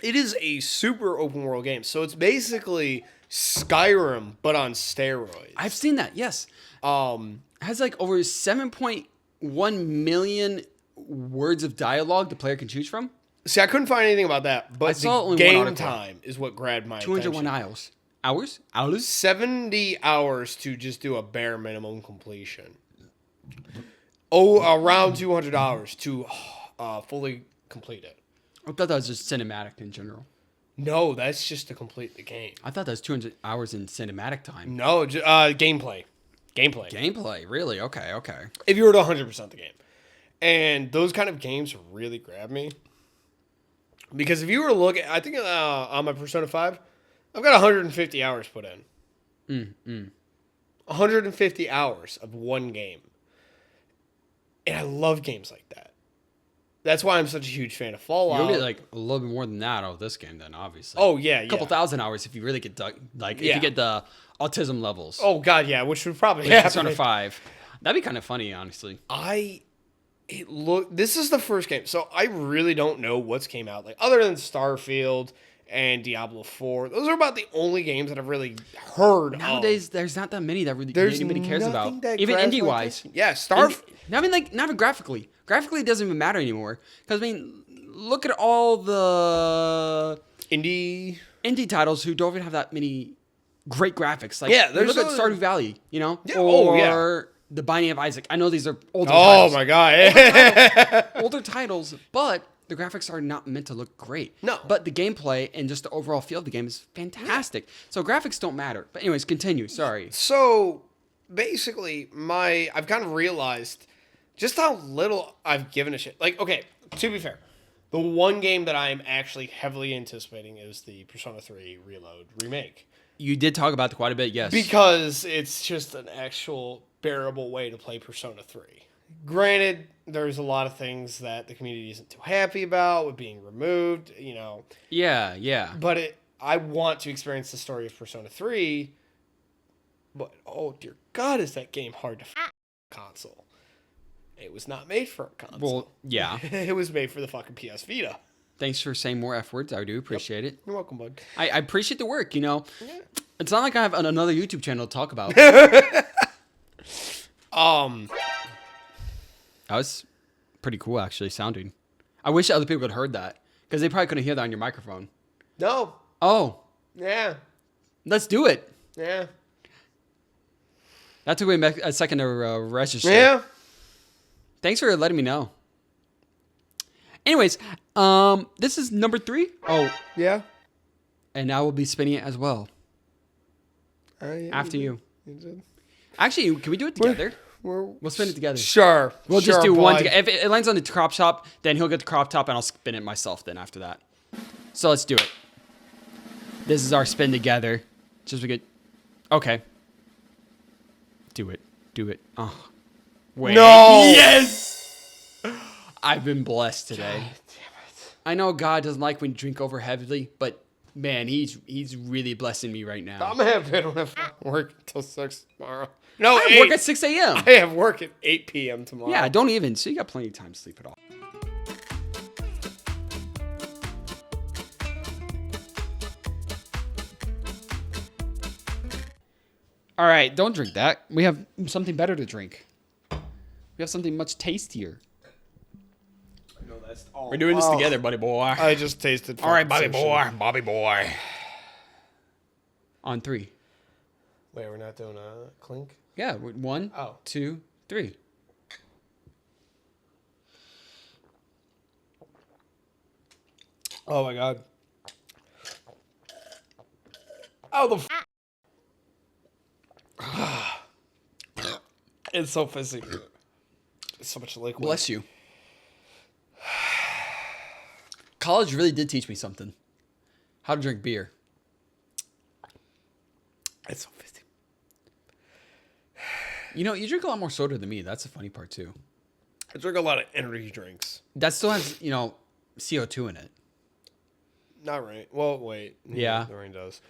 It is a super open world game, so it's basically Skyrim but on steroids. I've seen that. Yes, it has like over 7.1 million words of dialogue the player can choose from. See, I couldn't find anything about that, but saw only the one game article. time is what grabbed my 201 attention. hours. 70 hours to just do a bare minimum completion. Oh, around 200 hours to fully complete it. I thought that was just cinematic in general. No, that's just to complete the game. I thought that was 200 hours in cinematic time. No, gameplay. Gameplay, really? Okay. If you were to 100% the game. And those kind of games really grab me. Because if you were to look at, I think on my Persona 5, I've got 150 hours put in. 150 hours of one game. And I love games like that. That's why I'm such a huge fan of Fallout. You'll get like a little bit more than that out of this game, then obviously. Oh, yeah, a couple thousand hours if you really get if Yeah. you get the autism levels. Oh, God, yeah, which would probably like happen. Persona 5. That'd be kind of funny, honestly. This is the first game, so I really don't know what's came out. Like, other than Starfield and Diablo 4, those are about the only games that I've really heard Nowadays, of. there's not that many that really There's anybody cares nothing about. that Even grabs my indie-wise. attention. Yeah, Not even graphically. Graphically, it doesn't even matter anymore. Because, look at all the indie titles who don't even have that many great graphics. Like, Yeah, there's look at a- Stardew Valley, Yeah, Or oh, yeah. The Binding of Isaac. I know these are older Oh titles. my god. Older titles, but the graphics are not meant to look great. No. But the gameplay and just the overall feel of the game is fantastic. So graphics don't matter. But anyways, continue. Sorry. So basically, I've kind of realized just how little I've given a shit. Like, okay, to be fair, the one game that I'm actually heavily anticipating is the Persona 3 Reload remake. You did talk about it quite a bit, yes. Because it's just an actual bearable way to play Persona 3. Granted, there's a lot of things that the community isn't too happy about with being removed, Yeah. But I want to experience the story of Persona 3. But, oh dear God, is that game hard to console. It was not made for a console. Well, yeah. It was made for the fucking PS Vita. Thanks for saying more F words. I do appreciate it. You're welcome, bud. I appreciate the work, It's not like I have another YouTube channel to talk about. That was pretty cool, actually, sounding. I wish other people had heard that, because they probably couldn't hear that on your microphone. No. Oh, Yeah. let's do it. Yeah. That took me a second to register. Yeah. Thanks for letting me know. Anyways, this is number 3. Oh, Yeah. and I will be spinning it as well after you. Actually, can we do it together? We'll spin it together. Sure. We'll just Sure, do one bud. together. If it lands on the crop top, then he'll get the crop top, and I'll spin it myself then after that. So let's do it. This is our spin together. Just we get. Okay. Do it. Oh. Wait. No. Yes. I've been blessed today. I know God doesn't like when you drink over heavily, but man, he's really blessing me right now. I'm happy I don't have to work until 6 tomorrow. No, I 8. work at 6 a.m. I have work at 8 p.m. tomorrow. Yeah, don't even. So you got plenty of time to sleep it off. All right, don't drink that. We have something better to drink. We have something much tastier. No, that's all. We're doing this together, buddy boy. I just tasted. All right, fucking sushi. Bobby boy. On 3. Wait, we're not doing a clink? Yeah, 1, Oh. 2, 3. Oh my god. Oh, the it's so fizzy. It's so much liquid. Bless you. College really did teach me something. How to drink beer. It's so fizzy. You know, you drink a lot more soda than me. That's the funny part, too. I drink a lot of energy drinks. That still has, you know, CO2 in it. Not right. Well, wait. Yeah. The rain does.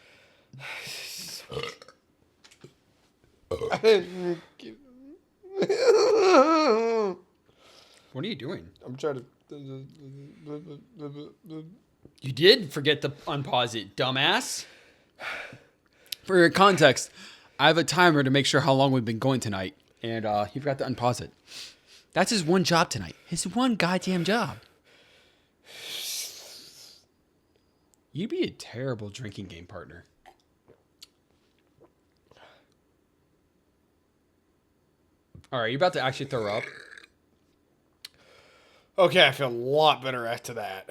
I didn't give- What are you doing? I'm trying to. You did forget to unpause it, dumbass. For your context, I have a timer to make sure how long we've been going tonight, and he forgot to unpause it. That's his one job tonight. His one goddamn job. You'd be a terrible drinking game partner. All right, you about to actually throw up? Okay, I feel a lot better after that.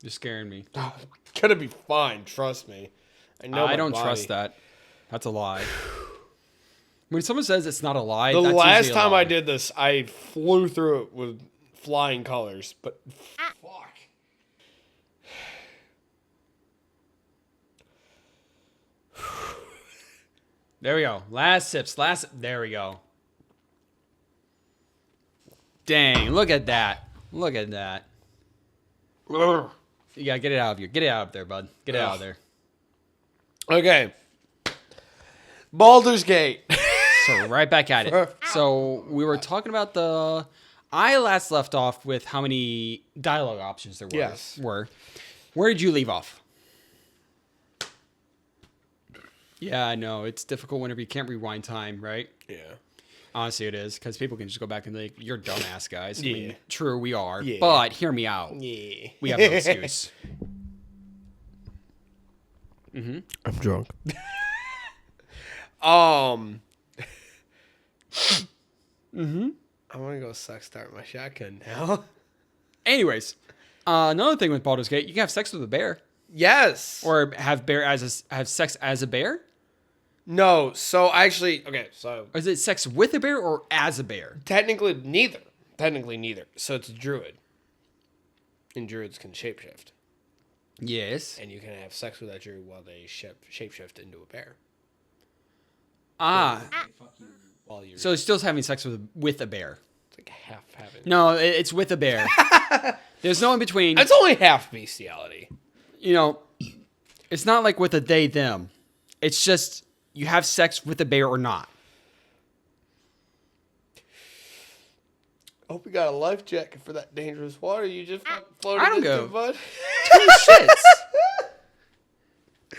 You're scaring me. Gonna be fine, trust me. I know. I my don't body. trust that. That's a lie. When someone says it's not a lie, The that's last usually a time lie. I did this, I flew through it with flying colors. But fuck. There we go. Last sips. There we go. Dang, look at that. Look at that. Ugh. You gotta get it out of here. Get it out of there, bud. Get it out of there. Okay. Baldur's Gate. So right back at it. So we were talking about I last left off with how many dialogue options there Yes. were. Where did you leave off? Yeah, I know. It's difficult whenever you can't rewind time, right? Yeah. Honestly, it is, because people can just go back and be like, you're dumbass, guys. I mean, Yeah. true, we are. Yeah. But hear me out. Yeah. We have no excuse. I'm drunk. I'm gonna go sex start my shotgun now. Anyways, another thing with Baldur's Gate, you can have sex with a bear. Yes. Or have sex as a bear? No. So actually, okay. So Or is it sex with a bear or as a bear? technically neither. So it's a druid. And druids can shapeshift, Yes. and you can have sex with that druid while they shapeshift into a bear. Ah, While you're so it's still having sex with a bear. it's like half having. No, it's with a bear. There's no in between. It's only half bestiality. You know, it's not like with a they, them. It's just you have sex with a bear or not. Hope you got a life jacket for that dangerous water you just floated I don't into, go. bud. 2 shits.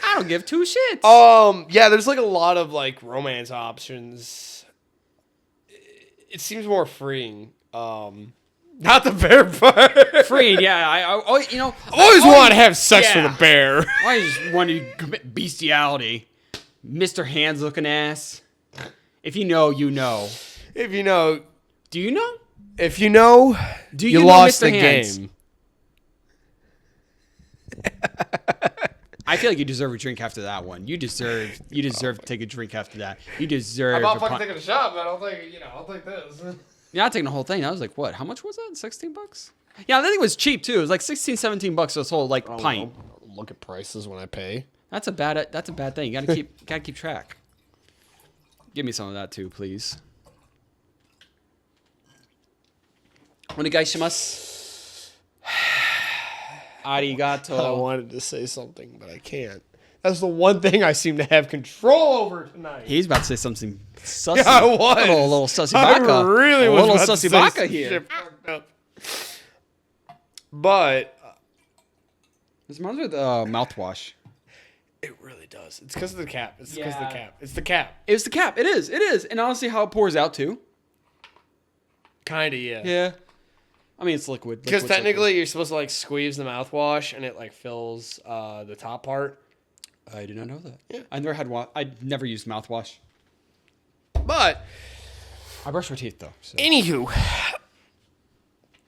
I don't give 2 shits. Yeah, there's like a lot of like romance options. It seems more freeing. Not the bear part. Freed, yeah. I you know, I always want to have sex with a bear. I just wanted to commit bestiality. Mr. Hands looking ass. If you know, you know. If you know, Do you know? if you know, Do you know lost Mr. the Hands? game. I feel like you deserve a drink after that one. You deserve to take a drink after that. You deserve. taking a shot, but I'll take this. Yeah, not taking the whole thing. I was like, what? How much was that? $16? Yeah, I think it was cheap too. It was like $16, $17 this whole like pint. Look at prices when I pay. That's a bad thing. You gotta keep track. Give me some of that too, please. Onegaishimasu. Arigato. I wanted to say something, but I can't. That's the one thing I seem to have control over tonight. He's about to say something sussy. Yeah, I was. A little sussy I baka. really a was little about to sussy say baka some here. shit fucked up. But This reminds me of mouthwash. it really does. It's because of the cap. It's because of Yeah. the cap. It's the cap. It's the cap. It is. And honestly, how it pours out too. Kinda, yeah. Yeah. I mean, it's liquid. Because Liquid's technically, you're supposed to like squeeze the mouthwash, and it like fills the top part. I did not know that. Yeah. I never had I never used mouthwash. But I brush my teeth though. So. anywho,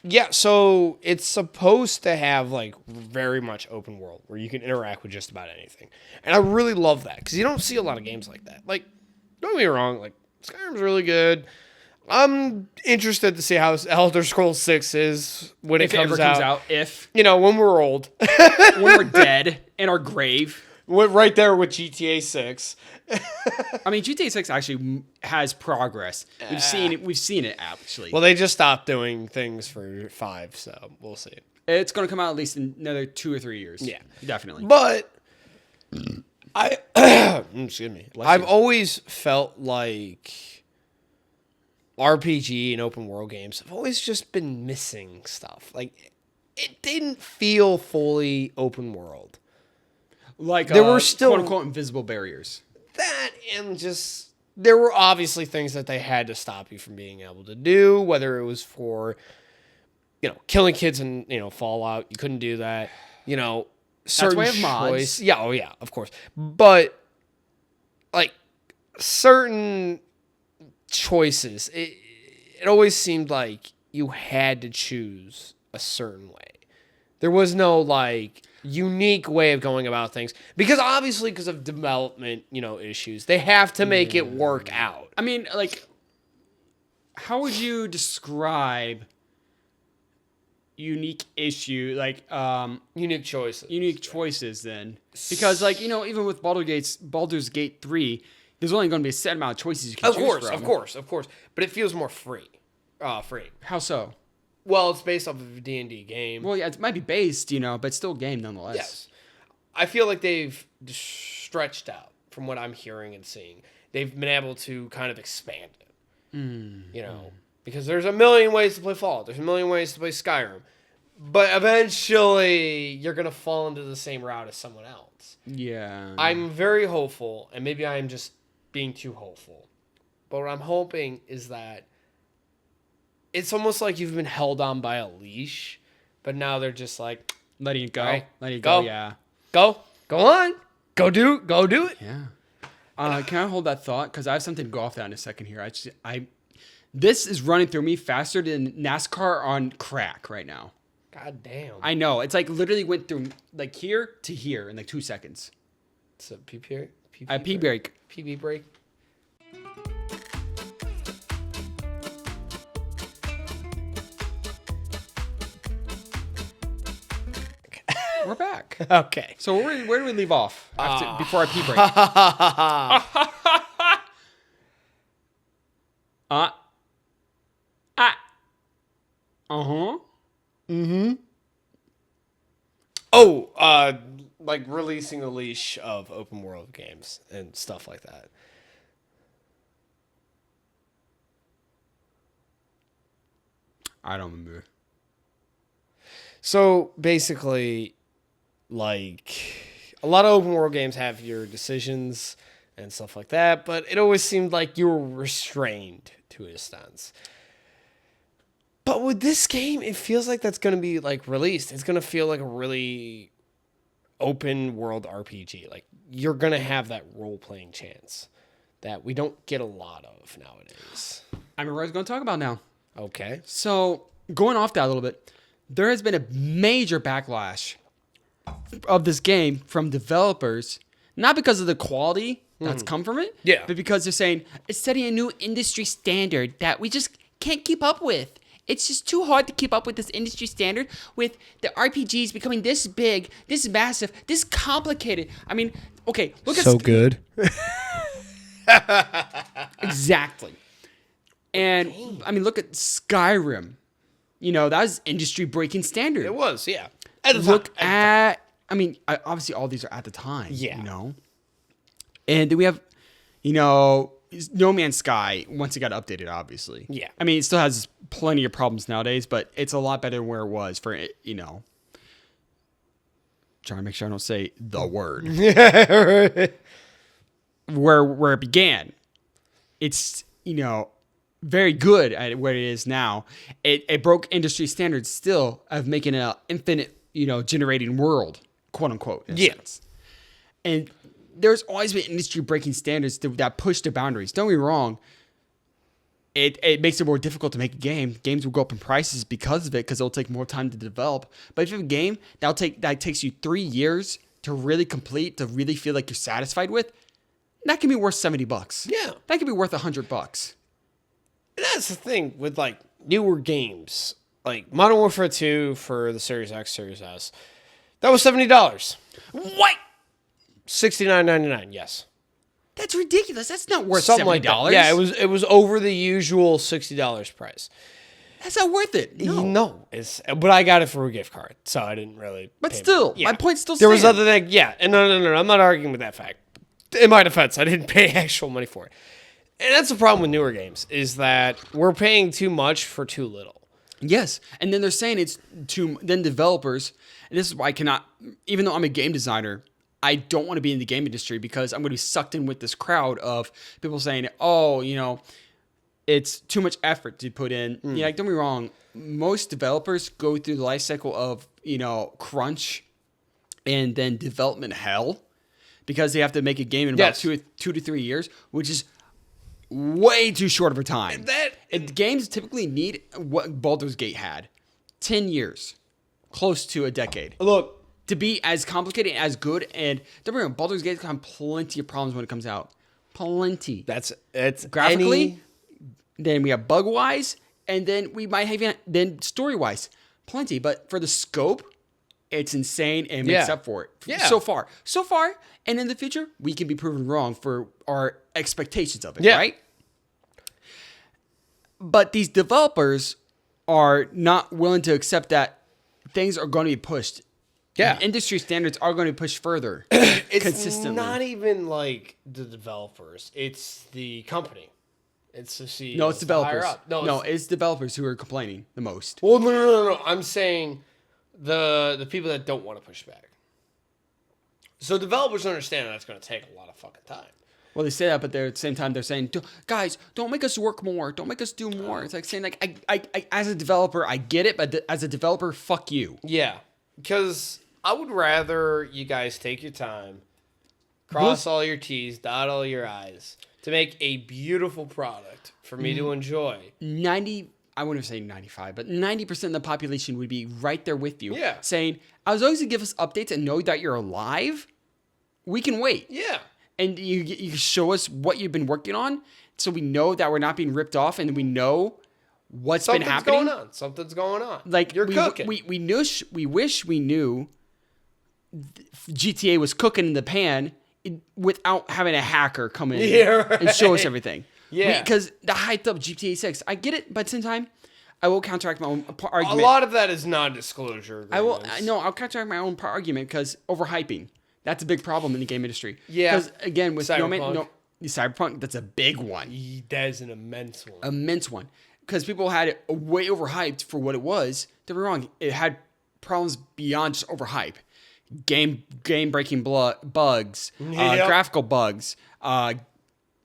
yeah, so it's supposed to have like very much open world where you can interact with just about anything. And I really love that because you don't see a lot of games like that. Like, don't get me wrong, like Skyrim's really good. I'm interested to see how Elder Scrolls 6 is when If it comes ever out. comes out, if When we're old. when we're dead in our grave. Right there with GTA 6. I mean, GTA 6 actually has progress. We've seen it. We've seen it actually. Well, they just stopped doing things for 5, so we'll see. It's going to come out at least in another 2 or 3 years. Yeah. Definitely. But excuse me. I've you. always felt like RPG and open world games have always just been missing stuff. Like it didn't feel fully open world. Like there were still quote unquote invisible barriers. That and just there were obviously things that they had to stop you from being able to do, whether it was for killing kids in Fallout. You couldn't do that. Certain why I have mods. choice. Yeah, oh yeah, of course. But like certain choices, it always seemed like you had to choose a certain way. There was no like unique way of going about things because of development, issues. They have to make it work out. I mean, like, how would you describe unique issue like Unique choices. unique choices then? Because even with Baldur's Gate 3, there's only going to be a set amount of choices you can choose from. Of course. But it feels more free. How so? Well, it's based off of a D&D game. Well, yeah, it might be based, but it's still a game nonetheless. Yes. I feel like they've stretched out from what I'm hearing and seeing. They've been able to kind of expand it. Because there's a million ways to play Fallout. There's a million ways to play Skyrim. But eventually, you're going to fall into the same route as someone else. Yeah. I'm very hopeful, and maybe I'm just being too hopeful. But what I'm hoping is that it's almost like you've been held on by a leash, but now they're just like letting it go. Right. Letting it Go. go, yeah. go on, go do it. Yeah. Can I hold that thought? Because I have something to go off that in a second here. This is running through me faster than NASCAR on crack right now. God damn. I know. It's like literally went through like here to here in like 2 seconds. It's a pee break. Pee break. PB break. We're back. Okay. So where do we leave off before our pee break? Oh, like releasing a leash of open world games and stuff like that. I don't remember. So basically, like a lot of open world games have your decisions and stuff like that, but it always seemed like you were restrained to a stance. But with this game, it feels like that's going to be like released. It's going to feel like a really open world RPG. Like you're going to have that role playing chance that we don't get a lot of nowadays. I remember what I was going to talk about now. Okay. So going off that a little bit, there has been a major backlash of this game from developers, not because of the quality that's come from it, Yeah. but because they're saying it's setting a new industry standard that we just can't keep up with. It's just too hard to keep up with this industry standard with the RPGs becoming this big, this massive, this complicated. I mean, okay, look at good. exactly. And I mean, look at Skyrim. That was industry-breaking standard. It was, yeah. At the Look time. at, I mean, obviously all these are at the time. Yeah. And then we have, No Man's Sky once it got updated, obviously. Yeah. I mean, it still has plenty of problems nowadays, but it's a lot better than where it was for, trying to make sure I don't say the word. Where it began. It's, very good at where it is now. It broke industry standards still of making an infinite, generating world, quote unquote. In a sense. And there's always been industry breaking standards that push the boundaries. Don't get me wrong. It makes it more difficult to make a game. Games will go up in prices because of it, because it'll take more time to develop. But if you have a game that takes you 3 years to really complete, to really feel like you're satisfied with, that can be worth $70. Yeah. That can be worth $100. And that's the thing with like newer games, like Modern Warfare 2 for the Series X, Series S. That was $70. What? $69.99. Yes. That's ridiculous. That's not worth Something $70. like that. Yeah, it was over the usual $60 price. That's not worth it. No, but I got it for a gift card, so I didn't really. But pay still, more. Yeah. my point still There was stands. other than and no, I'm not arguing with that fact. In my defense, I didn't pay actual money for it, and that's the problem with newer games is that we're paying too much for too little. Yes, and then they're saying it's to then developers, and this is why I cannot, even though I'm a game designer, I don't want to be in the game industry because I'm going to be sucked in with this crowd of people saying, oh, it's too much effort to put in. Yeah, don't get me wrong. Most developers go through the life cycle of, crunch and then development hell because they have to make a game in about 2 to 3 years, which is way too short of a time. And games typically need what Baldur's Gate had, 10 years, close to a decade. Look, To be as complicated and as good, and don't get me wrong, Baldur's Gate's got plenty of problems when it comes out. Plenty. it's Graphically, then we have bug-wise, and then we might have then story-wise. Plenty, but for the scope, it's insane and makes up for it. Yeah. So far, and in the future, we can be proven wrong for our expectations of it, Yeah. right? But these developers are not willing to accept that things are going to be pushed. Yeah. Industry standards are going to be pushed further it's consistently. not even like the developers; it's the company. It's the CEO. No, it's developers. higher up. No, it's developers who are complaining the most. Well, no. I'm saying the people that don't want to push back. So developers understand that's going to take a lot of fucking time. Well, they say that, but they're at the same time they're saying, "Guys, don't make us work more. Don't make us do more." It's like saying, like, I as a developer, I get it, but as a developer, fuck you. Yeah, because I would rather you guys take your time, cross all your T's, dot all your I's, to make a beautiful product for me to enjoy. I wouldn't say 95, but 90% of the population would be right there with you. Yeah. Saying, as long as you give us updates and know that you're alive, we can wait. Yeah. And you show us what you've been working on so we know that we're not being ripped off and we know what's been happening. Something's going on. Like you're cooking. We wish we knew GTA was cooking in the pan without having a hacker come in and show us everything. Yeah. Because the hyped up GTA 6, I get it, but at the same time, I will counteract my own argument. A lot of that is non-disclosure. I'll counteract my own argument because overhyping. That's a big problem in the game industry. Yeah. Because again, with Cyberpunk. Cyberpunk, that's a big one. That is an immense one. Immense one. Because people had it way overhyped for what it was. Don't be wrong, it had problems beyond just overhype. Game breaking bugs, graphical bugs,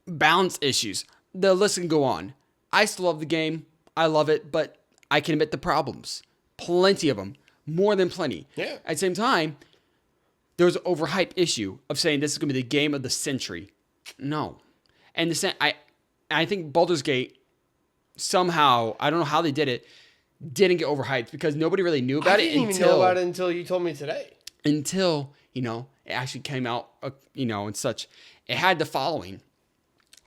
balance issues. The list can go on. I still love the game. I love it, but I can admit the problems. Plenty of them. More than plenty. Yeah. At the same time, there's an overhype issue of saying this is going to be the game of the century. No. And I think Baldur's Gate, somehow, I don't know how they did it, didn't get overhyped because nobody really knew about I didn't even know about it until you told me today. Until, it actually came out, and such. It had the following.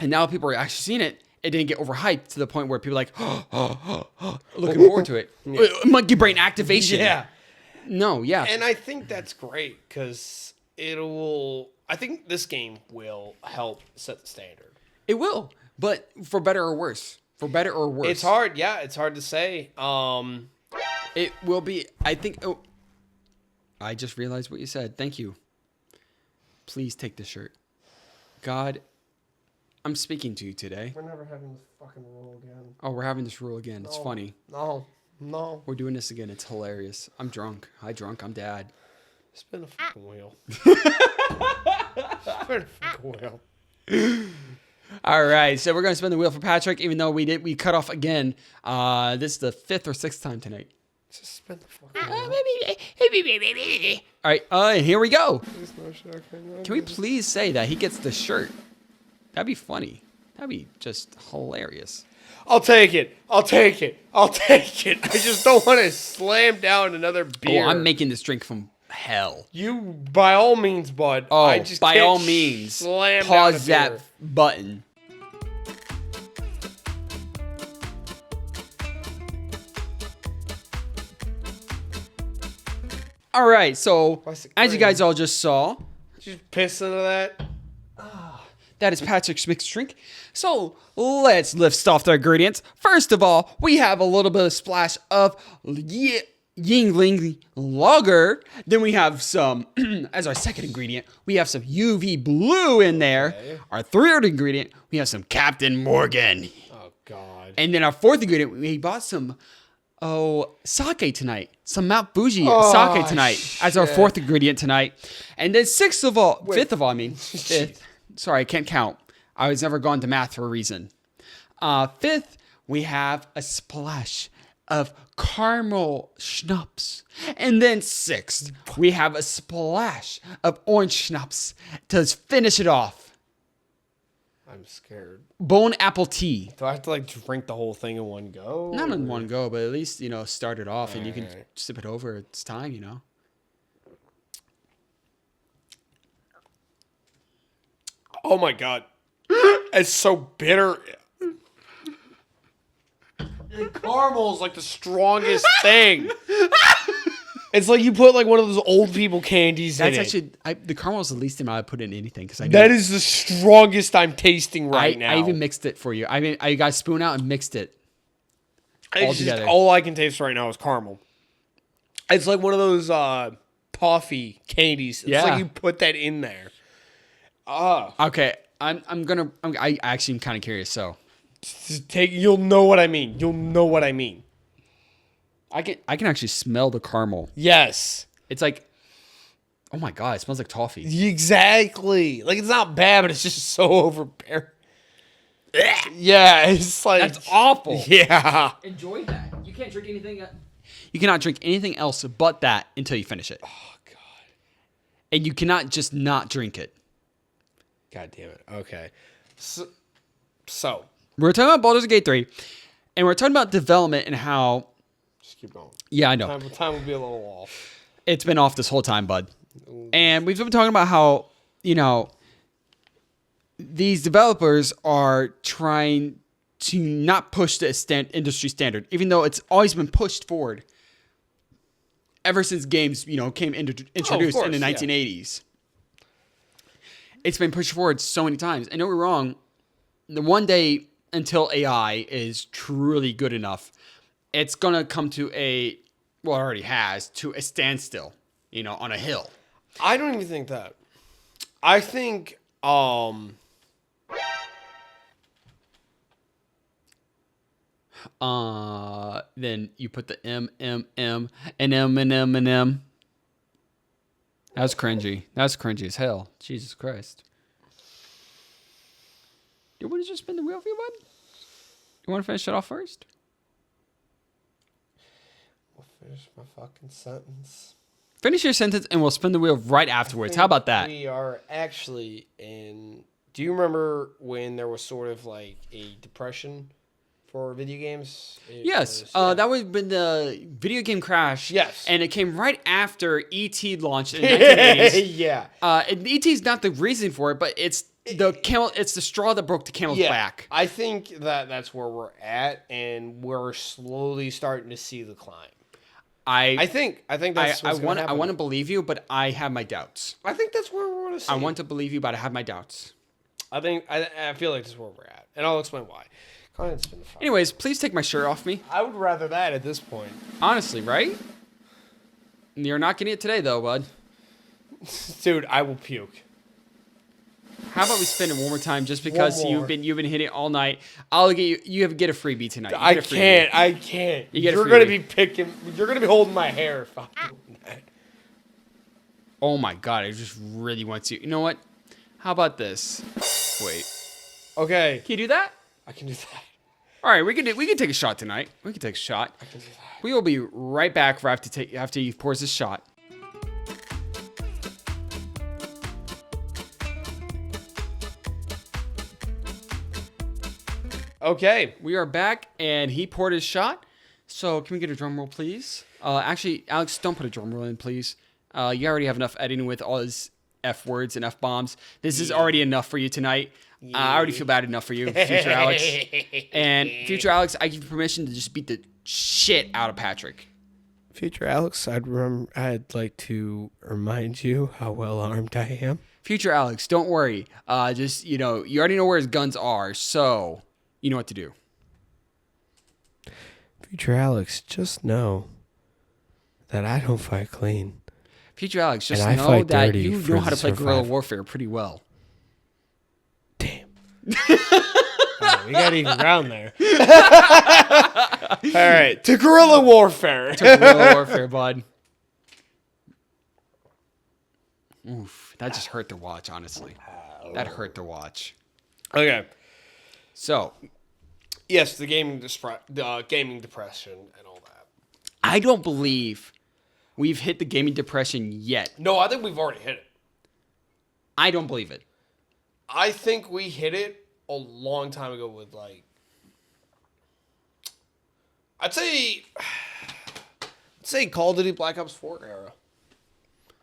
And now people are actually seeing it. It didn't get overhyped to the point where people are like, looking forward to it. Monkey brain activation. Yeah. No, yeah. And I think that's great because I think this game will help set the standard. It will, but for better or worse. For better or worse. It's hard. Yeah, it's hard to say. It will be, I think. Oh, I just realized what you said. Thank you. Please take the shirt. God, I'm speaking to you today. We're never having this fucking rule again. Oh, we're having this rule again. It's funny. No. We're doing this again. It's hilarious. I'm drunk. Hi, drunk. I'm dad. Spin a fucking wheel. Spin a fucking wheel. All right, so we're gonna spin the wheel for Patrick, even though we cut off again. This is the 5th or 6th time tonight. Just spin the fuck All right, and here we go. There's no shotgun. Can we please say that he gets the shirt? That'd be funny. That'd be just hilarious. I'll take it. I'll take it. I'll take it. I just don't want to slam down another beer. Oh, I'm making this drink from hell. You, by all means, bud. Oh, I just by can't all means, slam pause down a that beer. button. All right, so Why's it as you green? guys all just saw, Just piss into that. that is Patrick's mixed drink. So let's list off the ingredients. First of all, we have a little bit of splash of Yingling Lager. Then we have some, as our second ingredient, we have some UV Blue in there. Okay. Our third ingredient, we have some Captain Morgan. Oh God. And then our fourth ingredient, we bought some, sake tonight. Some Mount Fuji Oh, sake tonight as our shit. fourth ingredient tonight. And then fifth of all, fifth. Sorry, I can't count. I was never gone to math for a reason. Fifth, we have a splash of caramel schnapps. And then sixth, we have a splash of orange schnapps to finish it off. I'm scared. Bone apple tea. Do I have to like drink the whole thing in one go? Not in one go, but at least, start it off and you can Alright. sip it over. It's time. Oh my God. It's so bitter. Caramel is like the strongest thing. It's like you put like one of those old people candies That's in actually, the caramel is the least amount I put in anything. Because That is the strongest I'm tasting right now. I even mixed it for you. I got a spoon out and mixed it. It's just, together. all I can taste right now is caramel. It's like one of those toffee candies. It's Yeah. like you put that in there. Okay, I actually am kind of curious. So You'll know what I mean. You'll know what I mean. I can actually smell the caramel. Yes. It's like, oh my God, it smells like toffee. Exactly. Like it's not bad, but it's just so overbearing. Yeah, it's like That's awful. Yeah. Enjoy that. You can't drink anything. You cannot drink anything else but that until you finish it. Oh God. And you cannot just not drink it. God damn it. Okay. So We're talking about Baldur's Gate 3, and we're talking about development and how. just keep going. Yeah, I know. Time will be a little off. It's been off this whole time, bud. And we've been talking about how, these developers are trying to not push the industry standard, even though it's always been pushed forward ever since games, came introduced course, in the yeah. 1980s. It's been pushed forward so many times. And don't get me wrong, the one day until AI is truly good enough, it's going to come to it already has, to a standstill, on a hill. I don't even think that. I think Then you put the M and M and M. That was cringy. That's cringy as hell. Jesus Christ. You want to just spin the wheel for you, bud? You want to finish it off first? I'll finish my fucking sentence. Finish your sentence and we'll spin the wheel right afterwards. How about that? We are actually in. Do you remember when there was sort of like a depression for video games? Yes, that would have been the video game crash. Yes. And it came right after E.T. launched in the 1980s. Yeah. And E.T.'s not the reason for it, but it's the straw that broke the camel's back. I think that's where we're at, and we're slowly starting to see the climb. I think that's I what's want gonna happen. to believe you, but I have my doubts. I think that's where we're going to see. I want to believe you, but I have my doubts. I feel like this is where we're at, and I'll explain why. Go ahead and spin the file. Anyways, please take my shirt off me. I would rather that at this point. Honestly, right? You're not getting it today, though, bud. Dude, I will puke. How about we spin it one more time, just because One more. you've been hitting it all night? I'll get you. Get a freebie tonight. I can't. You get a You're gonna freebie. be picking. You're gonna be holding my hair if I'm doing that. Oh my god! I just really want to. You know what? How about this? Wait. Okay, Can you do that? I can do that. All right, we can take a shot tonight. We can take a shot. We will be right back after he pours his shot. Okay. We are back, and he poured his shot. So can we get a drum roll, please? Actually, Alex, don't put a drum roll in, please. You already have enough editing with all his F words and F bombs. This is already enough for you tonight. I already feel bad enough for you, future Alex. And future Alex, I give you permission to just beat the shit out of Patrick. Future Alex, I'd like to remind you how well armed I am. Future Alex, don't worry. Just, you already know where his guns are, so you know what to do. Future Alex, just know that I don't fight clean. Future Alex, just And I know fight that dirty you for know how to the play guerrilla survival. warfare pretty well. Damn. We got even ground there. All right, to guerrilla warfare. Guerrilla warfare, bud. Oof, that just hurt to watch, honestly. That hurt to watch. Okay. So, Yes, the gaming depression and all that. I don't believe we've hit the gaming depression yet. No, I think we've already hit it. I don't believe it. I think we hit it a long time ago with I'd say Call of Duty Black Ops 4 era.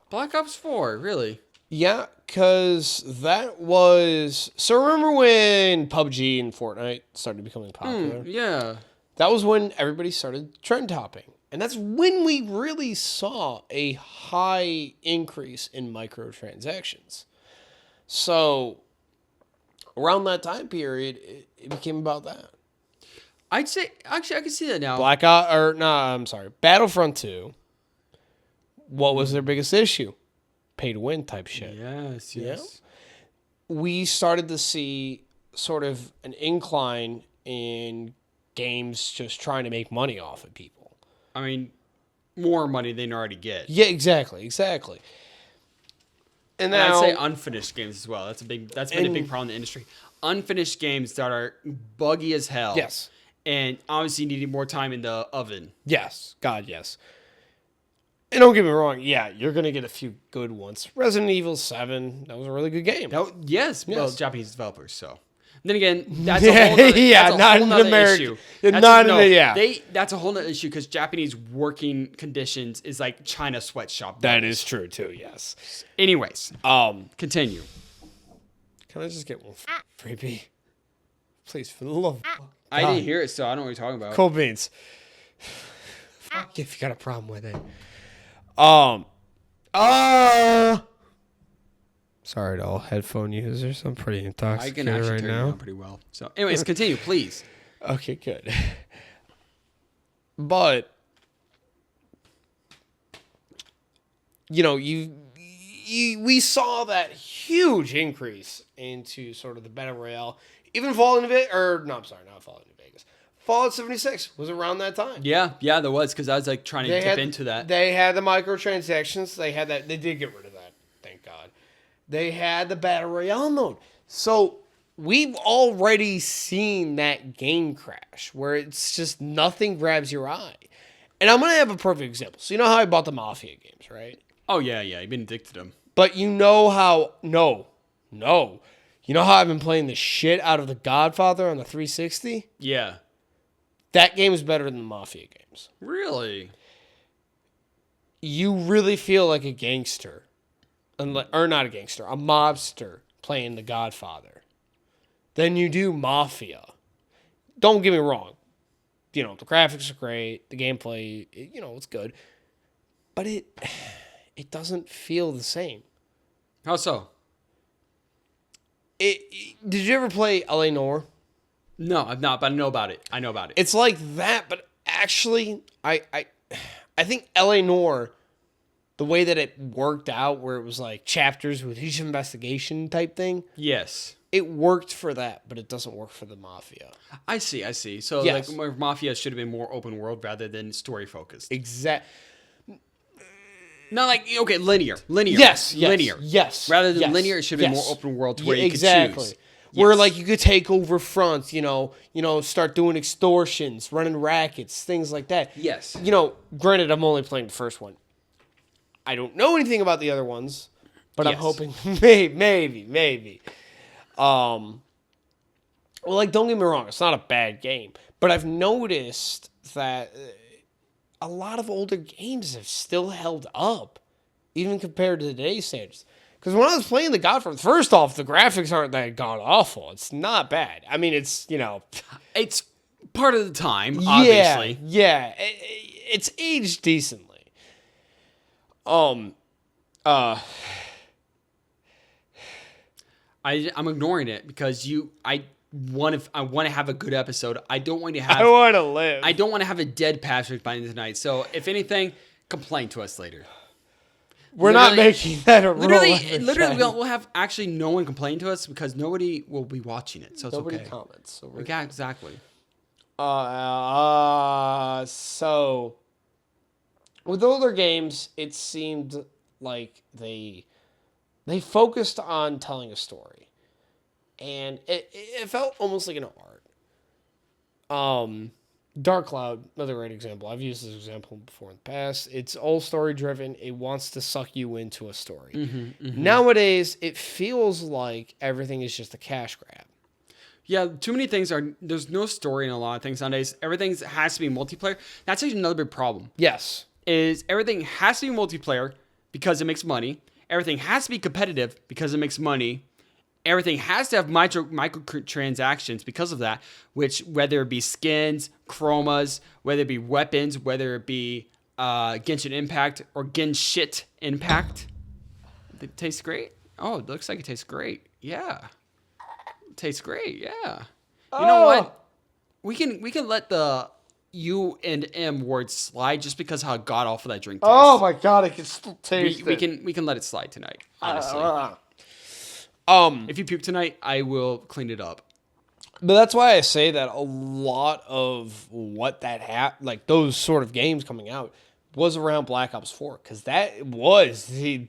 Black Ops 4, really? Yeah, because that was... So remember when PUBG and Fortnite started becoming popular? Yeah. That was when everybody started trend topping. And that's when we really saw a high increase in microtransactions. So around that time period, it became about that. I'd say, actually, I can see that now. Battlefront 2. What was their biggest issue? Pay to win type shit. Yes. Yeah. We started to see sort of an incline in games just trying to make money off of people. I mean, more money than they already get. Yeah, exactly. And And now, I'd say unfinished games as well. That's been a big problem in the industry. Unfinished games that are buggy as hell. Yes. And obviously needing more time in the oven. yes, God, yes. And don't get me wrong, yeah, you're going to get a few good ones. Resident Evil 7, that was a really good game. Yes. Well, Yes. Japanese developers, so. Then again, that's a whole nother, Yeah, that's a not whole an nother American- issue. yeah. That's a whole nother issue because Japanese working conditions is like China sweatshop. That is true, too, yes. Anyways, continue. Can I just get one freebie? Please, for the love of I didn't hear it, so I don't know what you're talking about. Cold beans. Fuck if you got a problem with it. Sorry to all headphone users. I'm pretty I intoxicated can actually right turn it now. down pretty well. So, anyways, continue, please. Okay, good. But we saw that huge increase into sort of the battle royale. Even Fallout New Vegas, not Fallout New Vegas. Fallout 76 was around that time. Yeah, there was because I was like trying to dip into that. They had the microtransactions. They had that. They did get rid of that. Thank God. They had the battle royale mode. So we've already seen that game crash where it's just nothing grabs your eye. And I'm gonna have a perfect example. So you know how I bought the Mafia games, right? Oh yeah, you've been addicted to them. But you know how you know how I've been playing the shit out of the Godfather on the 360? Yeah. That game is better than the Mafia games. Really? You really feel like a gangster. Or not a gangster, a mobster playing the Godfather. Than you do Mafia. Don't get me wrong. The graphics are great. The gameplay, it's good. But it doesn't feel the same. How so? Did you ever play L.A. Noire? No, I've not, but I know about it. It's like that, but actually, I think L.A. Noire, the way that it worked out, where it was like chapters with each investigation type thing, Yes. it worked for that, but it doesn't work for the Mafia. I see. So Yes. like Mafia should have been more open world rather than story focused. Not like linear. Yes, linear. yes. Rather than yes, linear, it should have been yes. more open world to where you exactly. could choose. where Yes. like you could take over fronts, start doing extortions, running rackets, things like that. Yes. Granted, I'm only playing the first one. I don't know anything about the other ones, but I'm Yes. hoping maybe. Well, like, don't get me wrong, it's not a bad game, but I've noticed that a lot of older games have still held up, even compared to today's standards. Because when I was playing the Godfather, first off, the graphics aren't that god awful. It's not bad. I mean, it's It's part of the time, obviously. yeah, it's aged decently. I'm ignoring it because I want to have a good episode. I don't want to have. I want to live. I don't want to have a dead Patrick by tonight. So if anything, complain to us later. We're not Literally- making that a rule. Literally, we'll have actually no one complain to us because nobody will be watching it. So it's Nobody okay. comments. So we're Yeah, exactly. So with older games, it seemed like they focused on telling a story, and it felt almost like an art. Dark Cloud, another great example. I've used this example before in the past. It's all story driven. It wants to suck you into a story. Nowadays, it feels like everything is just a cash grab. Yeah, too many things there's no story in a lot of things nowadays. Everything has to be multiplayer. That's actually another big problem. Yes. Is everything has to be multiplayer because it makes money. Everything has to be competitive because it makes money. Everything has to have microtransactions because of that, which whether it be skins, chromas, whether it be weapons, whether it be Genshin Impact or Genshin Impact. It tastes great. Oh, it looks like it tastes great. Yeah. It tastes great. Yeah. You know what? We can let the U and M word slide just because how god awful that drink tastes. Oh my god, I can still taste we it. can let it slide tonight, honestly. If you puke tonight, I will clean it up. But that's why I say that a lot of what like those sort of games coming out was around Black Ops 4, because that was the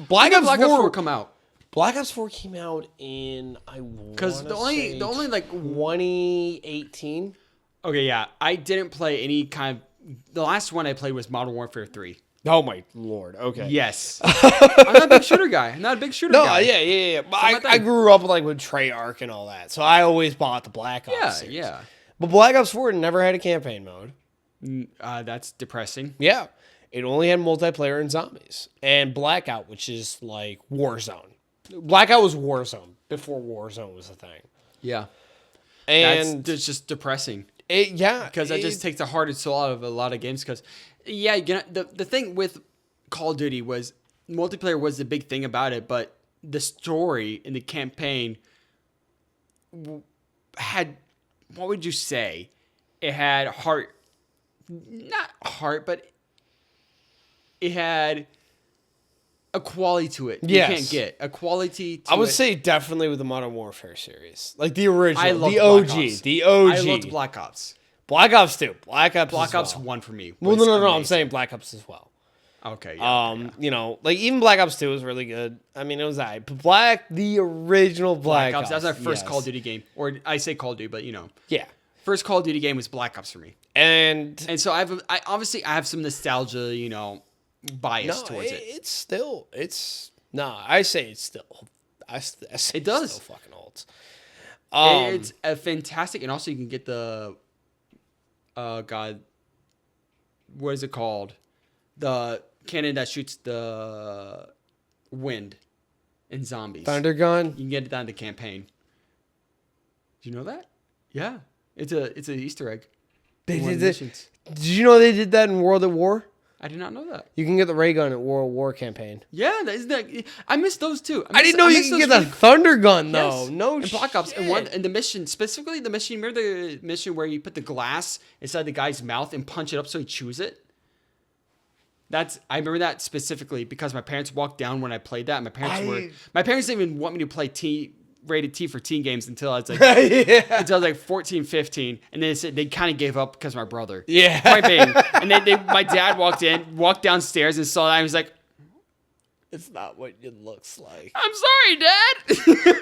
Black Ops 4 come out. Black Ops 4 came out in Because the only like 2018. okay, yeah, I didn't play any kind of. The last one I played was Modern Warfare 3. Oh my lord! Okay. Yes, I'm not a big shooter guy. I'm not a big shooter No, guy. yeah. But my I thing. grew up like with Treyarch and all that, so I always bought the Black Ops. Yeah, series. yeah. But Black Ops 4 never had a campaign mode. That's depressing. Yeah, it only had multiplayer and zombies and Blackout, which is like Warzone. Blackout was Warzone before Warzone was a thing, Yeah, and that's just depressing. because That just takes the heart and soul out of a lot of games. Because, yeah, the thing with Call of Duty was multiplayer was the big thing about it, but the story in the campaign had, what would you say? It had heart, not heart, but it had a quality to it. Yes. You can't get a quality to it. I would say definitely with the Modern Warfare series, like the original, I loved the Black OG, Ops. the OG. I loved Black Ops. Black Ops 2, Black Ops Black as Ops well. 1 for me. Well, was no, I'm amazing. saying Black Ops as well. Okay. Yeah, Like even Black Ops 2 was really good. I mean, it was but the original Black Ops. That was our first yes. Call of Duty game. Or I say Call of Duty, but Yeah. first Call of Duty game was Black Ops for me. And So I obviously have some nostalgia, bias towards it. I say it's still. I say It does. It's still fucking old. It's a fantastic, and also you can get the, God, what is it called? The cannon that shoots the wind in zombies. Thunder Gun. You can get it down to campaign. Do you know that? Yeah, it's an Easter egg. They in one did of the this. missions. Did you know they did that in World at War? I did not know that. You can get the ray gun at World War campaign. Yeah, I missed those too. I didn't know you could get the Thunder Gun though. Yes. No in Black Ops, shit. and the mission, specifically the mission. Remember the mission where you put the glass inside the guy's mouth and punch it up so he chews it? I remember that specifically because my parents walked down when I played that. My parents didn't even want me to play rated T for teen games until I was like until I was like 14, 15, and then they kind of gave up because of my brother. Yeah. Point being, and then my dad walked downstairs and saw that. And he was like, It's not what it looks like. I'm sorry, Dad.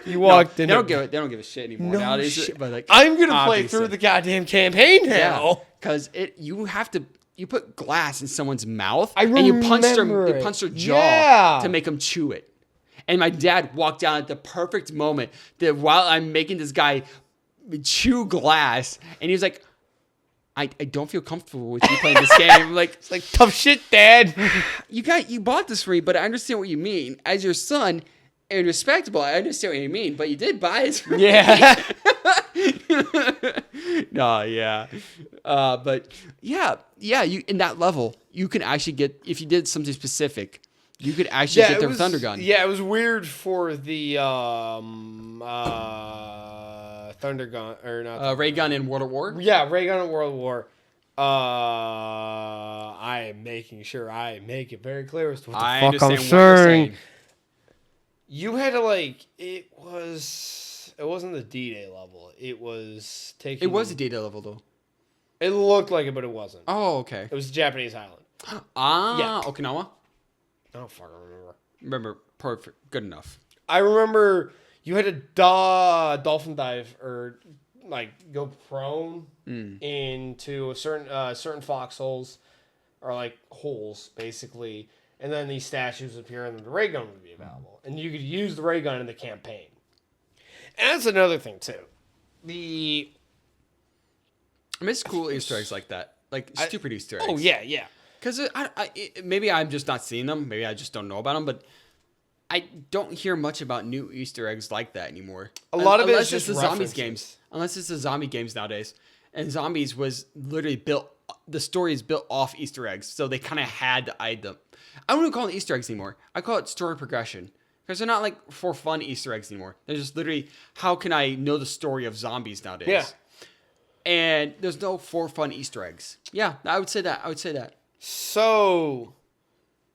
You walked no, in. They don't give a shit anymore No nowadays. shit. But like, I'm gonna play obviously. through the goddamn campaign now. because you put glass in someone's mouth I and you punch remember it. their jaw Yeah. to make them chew it. And my dad walked down at the perfect moment that while I'm making this guy chew glass, and he was like, I don't feel comfortable with you playing this game. I'm like, It's like tough shit, Dad. you bought this for me, but I understand what you mean. As your son and respectable, I understand what you mean, but you did buy it for me. Yeah. No, yeah. But yeah, you in that level, you can actually get, if you did something specific, you could actually get their Thunder Gun. Yeah, it was weird for the Thunder Gun or not. Ray gun in World of War. Yeah, Ray Gun in World War. I am making sure I make it very clear as to what the I fuck understand I'm what you're saying. saying. You had to it wasn't the D-Day level. It was taking. It was a data level though. It looked like it, but it wasn't. Oh, okay. It was a Japanese island. Ah, Okinawa. I don't fucking remember. Remember, perfect, good enough. I remember you had to dolphin dive or go prone into a certain foxholes or holes basically, and then these statues would appear and then the ray gun would be available, and you could use the ray gun in the campaign. And that's another thing too. I miss cool Easter eggs like that, stupid Easter eggs. Oh yeah. Because maybe I'm just not seeing them. Maybe I just don't know about them. But I don't hear much about new Easter eggs like that anymore. A lot of it is unless just it's the zombies references. games. Unless it's the zombie games nowadays. And zombies was literally built. The story is built off Easter eggs, so they kind of had to hide them. I don't even call them Easter eggs anymore. I call it story progression because they're not for fun Easter eggs anymore. They're just literally how can I know the story of zombies nowadays? Yeah. And there's no for fun Easter eggs. Yeah, I would say that. So,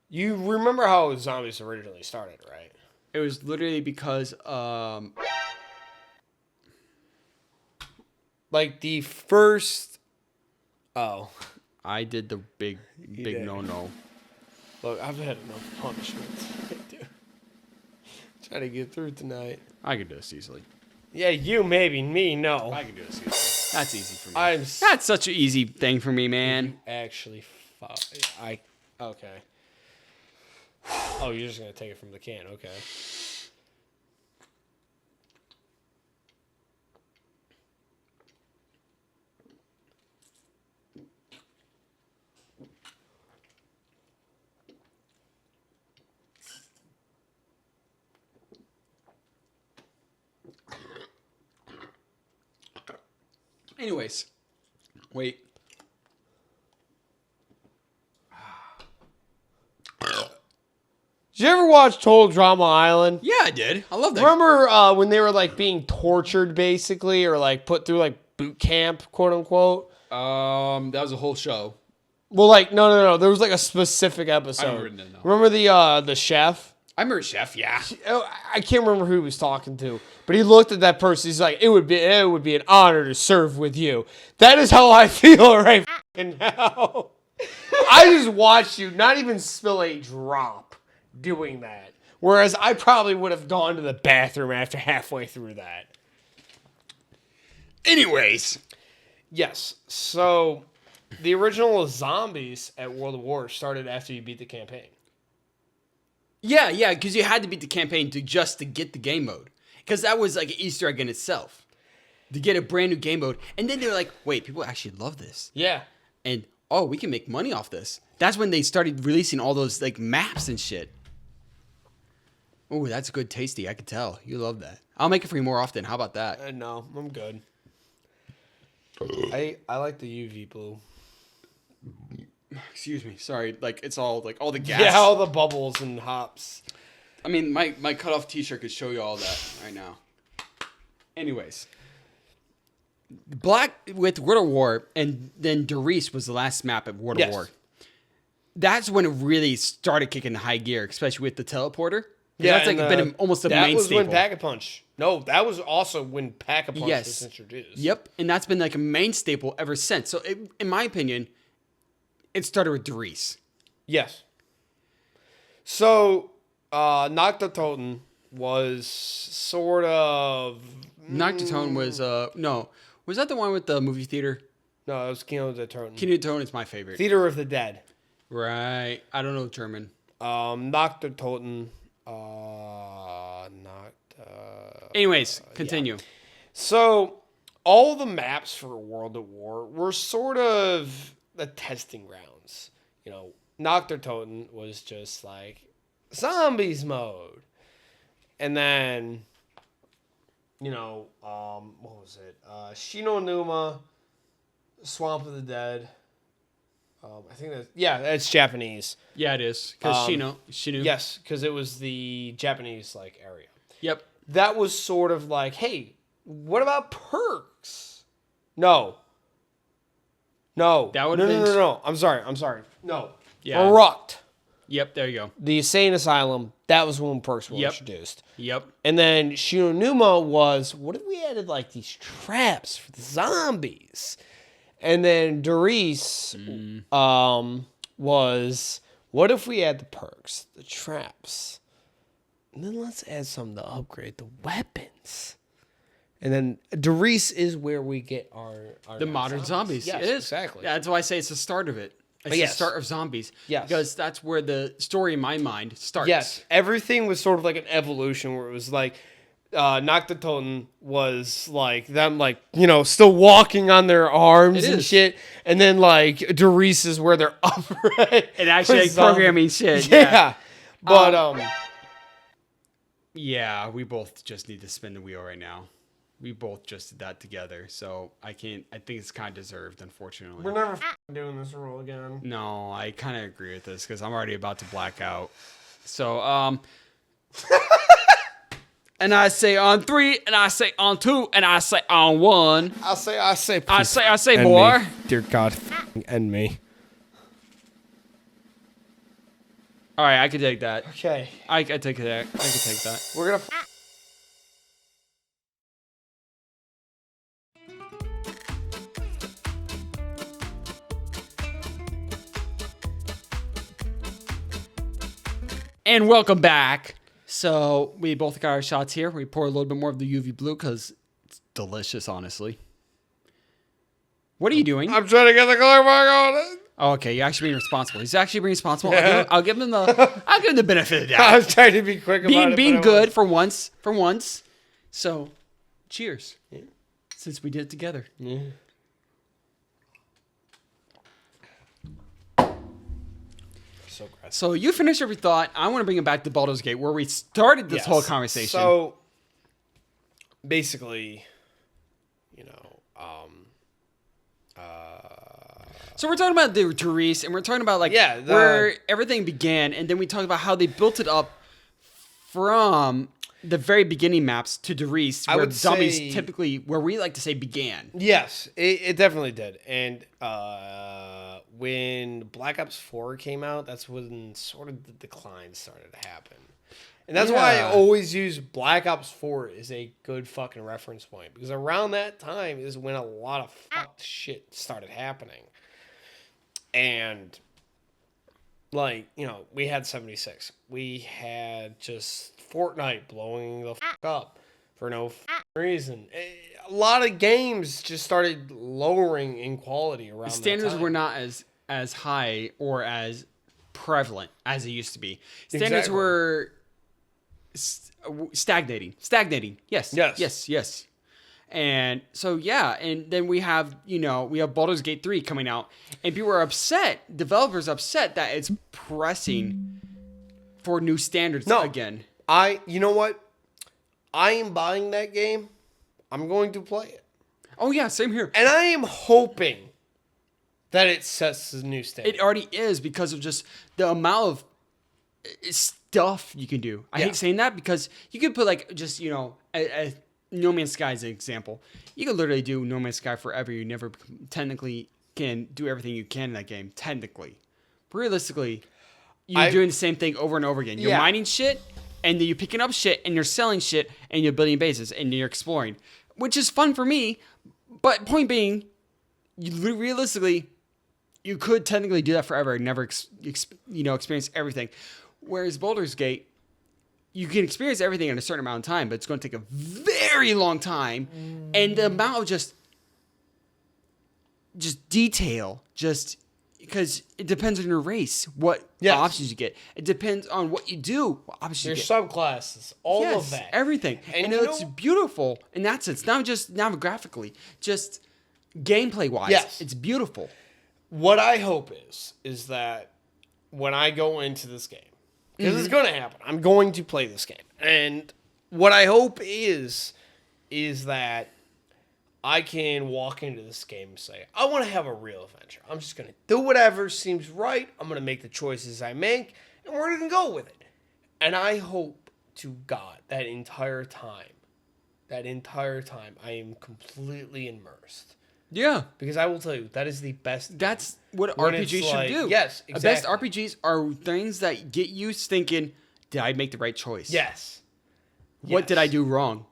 you remember how zombies originally started, right? It was literally because The first. Oh, I did the big did. no. look, I've had enough punishment, dude. Trying to get through tonight. I could do this easily. Yeah, you maybe, me no. I can do this easily. That's easy for me. I'm That's such an easy thing for me, man. actually. Okay. Oh, you're just gonna take it from the can, okay? Anyways, wait. Did you ever watch Total Drama Island? Yeah, I did. I love that. Remember when they were being tortured basically, or put through boot camp, quote unquote? That was a whole show. Well, no. There was a specific episode. remember that now. Remember the chef? I remember Chef. Yeah. I can't remember who he was talking to, but he looked at that person. He's like, "It would be an honor to serve with you." That is how I feel right now. I just watched you not even spill a drop doing that, whereas I probably would have gone to the bathroom after halfway through that. Anyways, Yes. So the original zombies at World of War started after you beat the campaign. yeah, because you had to beat the campaign to get the game mode, because that was an Easter egg in itself, to get a brand new game mode, and then they're like, wait, people actually love this, Yeah. and we can make money off this. That's when they started releasing all those maps and shit. Oh, that's good, tasty. I could tell you love that. I'll make it for you more often. How about that? No, I'm good. I like the UV blue. Excuse me. Sorry. It's all all the gas. Yeah, all the bubbles and hops. I mean, my cutoff T-shirt could show you all that right now. Anyways, Black with World of War, and then Doris was the last map at World Yes. of War. That's when it really started kicking high gear, especially with the teleporter. Yeah, that's been almost a that main was staple. when Pack-a-Punch. No, that was also when Pack-a-Punch was introduced. Yep, and that's been a main staple ever since. So, in my opinion, it started with Doris. Yes. So, Nocturtoten was sort of... Nocturne was no. Was that the one with the movie theater? No, it was Kino de Toten. Kino Tone is my favorite. Theater of the Dead. Right. I don't know German. Nocturtoten. Anyways, continue. So, all the maps for World at War were sort of the testing grounds. You know, Nocturtoten was just like zombies mode. And then, you know, what was it? Shinonuma, Swamp of the Dead. I think that's Japanese. Yeah, it is. Because Shinu. Yes, because it was the Japanese like area. Yep. That was sort of like, hey, what about perks? No. That would've been- No. I'm sorry. No. Yeah. Barucht. Yep, there you go. The Insane Asylum, that was when perks were introduced. Yep. And then Shinonuma was, what if we added like these traps for the zombies? And then Doris was, what if we add the perks, the traps? And then let's add some to upgrade the weapons. And then Doris is where we get our The modern zombies. Yes, it is. exactly. Yeah, that's why I say it's the start of it. It's Yes. the start of zombies. Yes. Because that's where the story in my mind starts. Yes, everything was sort of like an evolution where it was like Nocturtoten was like them, like, you know, still walking on their arms It and is. shit, and then like Doris is where they're upright And actually with like, zombies. programming shit. Yeah, but Yeah, we both just need to spin the wheel right now. We both just did that together, so I think it's kind of deserved, unfortunately. we're never doing this role again. No, I kind of agree with this because I'm already about to black out. So, and I say on 3, and I say on 2, and I say on 1. I say, I please say, end boy. me. Dear God, end me. All right, I can take that. Okay, I can take that. I can take that. we're gonna. And welcome back. So we both got our shots here. We pour a little bit more of the UV blue because it's delicious, honestly. What are you doing? I'm trying to get the color back on it. Oh, okay, you're actually being responsible. He's actually being responsible. I'll give him the benefit of the I doubt. was trying to be quick about it. Being but I good for once. So, cheers. Since we did it together. So gross. So you finished every thought. I want to bring it back to Baldur's Gate, where we started this Yes. whole conversation. So basically, you know, So we're talking about the Therese, and we're talking about like Yeah, where everything began, and then we talked about how they built it up from the very beginning maps to Therese, I where would zombies say- typically, where we like to say began. yes, it definitely did. And when Black Ops 4 came out, that's when sort of the decline started to happen. And that's why I Yeah. always use Black Ops 4 as a good fucking reference point. Because around that time is when a lot of fucked shit started happening. And, like, you know, we had 76. We had just Fortnite blowing the fuck up for no reason. A lot of games just started lowering in quality around that Standards time. were not as high or as prevalent as they used to be. Standards Exactly. were stagnating. Yes. Yes. Yes. And so yeah, and then we have Baldur's Gate 3 coming out, and people are upset. Developers upset that it's pressing for new standards again. You know what? I am buying that game. I'm going to play it. Oh yeah, same here. And I am hoping that it sets the new standard. It already is because of just the amount of stuff you can do. I Yeah. hate saying that because you could put like just a No Man's Sky as an example. You could literally do No Man's Sky forever. You never technically can do everything you can in that game. Technically, realistically, you're doing the same thing over and over again. You're Yeah. mining shit, and then you're picking up shit, and you're selling shit, and you're building bases, and you're exploring, which is fun for me. But point being, realistically, you could technically do that forever and never experience everything. Whereas Baldur's Gate, you can experience everything in a certain amount of time, but it's going to take a very long time, and the amount of just detail, because it depends on your race, what Yes. options you get. It depends on what you do, what options Your you get. subclasses, all of that. Everything. And And you it looks know- beautiful in that sense. Not just graphically, just gameplay wise. Yes. It's beautiful. What I hope is that when I go into this game, because it's going to happen, I'm going to play this game. And what I hope is that I can walk into this game and say, I want to have a real adventure. I'm just going to do whatever seems right. I'm going to make the choices I make, and we're going to go with it. And I hope to God that entire time, I am completely immersed. Yeah. Because I will tell you, that is the best. That's what When RPGs it's should like- do. yes, The best exactly. RPGs are things that get you thinking, did I make the right choice? Yes. What did I do wrong?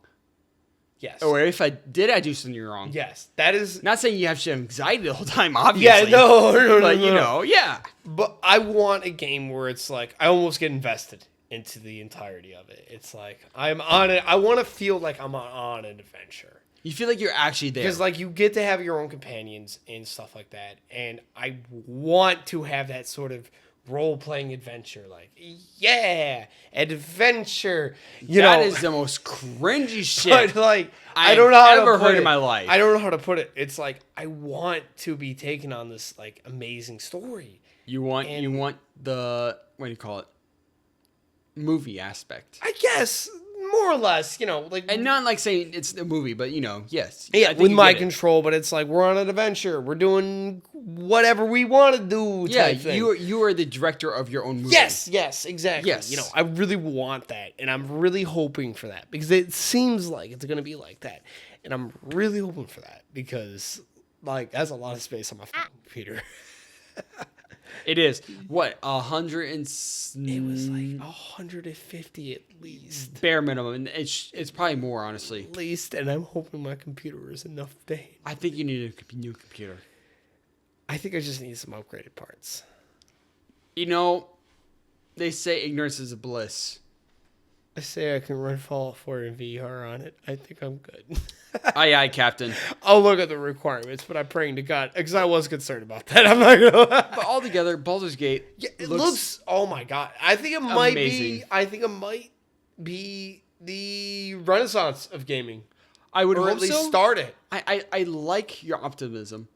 Yes. Or if I do something wrong. Yes. That is. Not saying you have to have anxiety the whole time, Yeah. obviously. No. But, you know, yeah. But I want a game where it's like I almost get invested into the entirety of it. It's like I'm on it. I want to feel like I'm on an adventure. You feel like you're actually there. Because like you get to have your own companions and stuff like that, and I want to have that sort of role-playing adventure. Like, yeah, adventure. That is the most cringy shit. But like, I I've don't know how ever to put heard it. in my life. I don't know how to put it. It's like I want to be taken on this like amazing story. You want And- the, what do you call it? Movie aspect. I guess more or less, like And not like saying it's a movie, but yes. I yeah, think with you my get it. control. But it's like we're on an adventure. We're doing whatever we want to do. Yeah, type thing. you are the director of your own movie. Yes, exactly. Yes. I really want that, and I'm really hoping for that because it seems like it's gonna be like that, and I'm really hoping for that because like that's a lot of space on my fucking computer. It is. What, 100 and... It was like 150 at least. bare minimum. And it's probably more, honestly. At least, and I'm hoping my computer is enough to. I think you need a new computer. I think I just need some upgraded parts. They say ignorance is a bliss. I say I can run Fallout 4 in VR on it. I think I'm good. Aye, aye, Captain. I'll look at the requirements, but I'm praying to God because I was concerned about that. I'm not gonna. But altogether, Baldur's Gate It looks. Oh my God! I think it might be. amazing. I think it might be the renaissance of gaming, I would or hope at least so. start it. I like your optimism,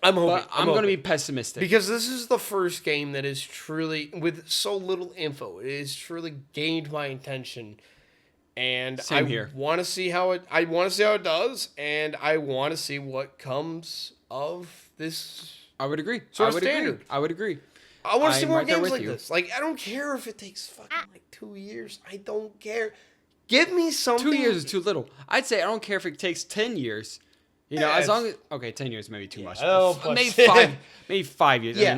I'm hoping. but I'm going to be pessimistic. because this is the first game that is truly with so little info. It has truly gained my attention, and Same I here. want to see how it. I want to see how it does, and I want to see what comes of this. I would agree. Sort I of would standard. agree. I would agree. I want to see I'm more right there games with like you. this. Like, I don't care if it takes fucking like 2 years. I don't care. Give me something. 2 years is too little. I'd say I don't care if it takes 10 years. Yeah, As long it's- as 10 years may be too much. oh, but- Maybe 5. Maybe 5 years. Yeah.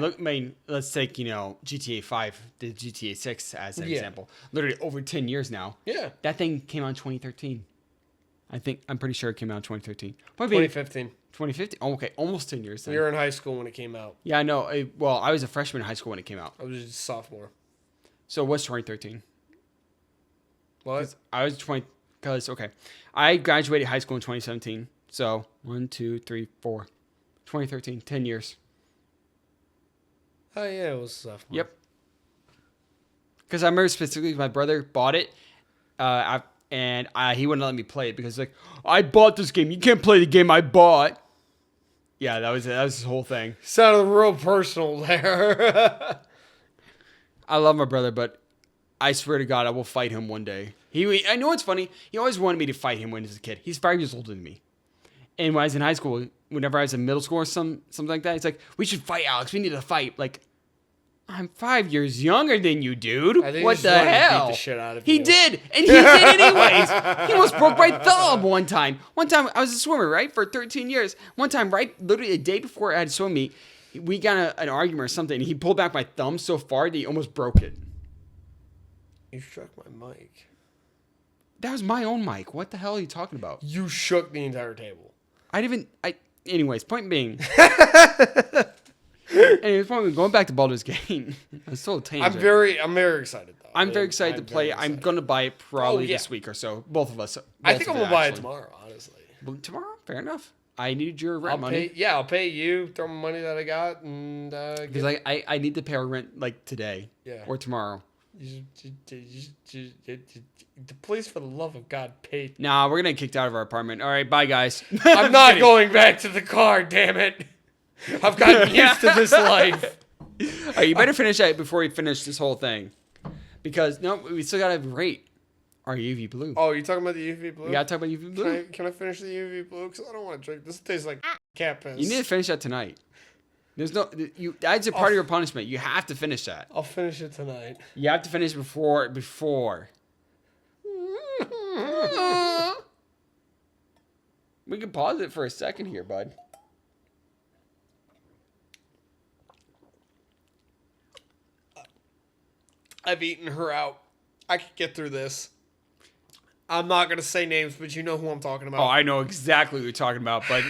Let's take GTA 5, the GTA 6 as an Yeah. example. Literally over 10 years now. Yeah. That thing came out in 2013. I'm pretty sure it came out in 2013. Maybe 2015. 2015. Oh, okay, almost 10 years then. We were in high school when it came out. Yeah, I know. Well, I was a freshman in high school when it came out. I was just a sophomore. So what's 2013? What? I was 20 because I graduated high school in 2017. So 1, 2, 3, 4, 2013, 10 years. Oh yeah, it was a sophomore. Yep. Because I remember specifically my brother bought it, and he wouldn't let me play it because like I bought this game, you can't play the game I bought. Yeah, that was his whole thing. Sounded real personal there. I love my brother, but I swear to God, I will fight him one day. I know what's funny. He always wanted me to fight him when he was a kid. He's 5 years older than me. And when I was in high school, whenever I was in middle school or something like that, he's like, "We should fight, Alex. We need to fight." Like, I'm 5 years younger than you, dude. I think he What just the wanted to beat hell? the shit out of He you. did, and he did anyways. He almost broke my thumb one time. One time, I was a swimmer, right, for 13 years. One time, right, literally a day before I had to swim meet, we got an argument or something, and he pulled back my thumb so far that he almost broke it. You struck my mic. That was my own mic. What the hell are you talking about? You shook the entire table. Anyways, point being, Anyways, probably going back to Baldur's Gate. I'm so tangent. I'm very excited though. I'm very excited to play. very I'm excited. gonna buy it probably yeah. this week or so. Both of us. I both think of I'm gonna buy it actually. tomorrow. Honestly, Well, tomorrow, fair enough. I need your rent I'll money pay. Yeah, I'll pay you. Throw my money that I got, and because I need to pay our rent like today Yeah. or tomorrow. Please, for the love of God, pay. Nah, we're gonna get kicked out of our apartment. All right, bye guys. I'm not going back to the car. Damn it! I've gotten used to this life. All right, you better finish that before we finish this whole thing, because no, we still gotta rate our UV blue. Oh, you talking about the UV blue? We gotta talk about UV blue. Can I finish the UV blue? Because I don't want to drink. This tastes like cat piss. You need to finish that tonight. There's no you. That's a part of your punishment. You have to finish that. I'll finish it tonight. You have to finish before. We can pause it for a second here, bud. I've eaten her out. I could get through this. I'm not gonna say names, but you know who I'm talking about. Oh, I know exactly what you're talking about, bud.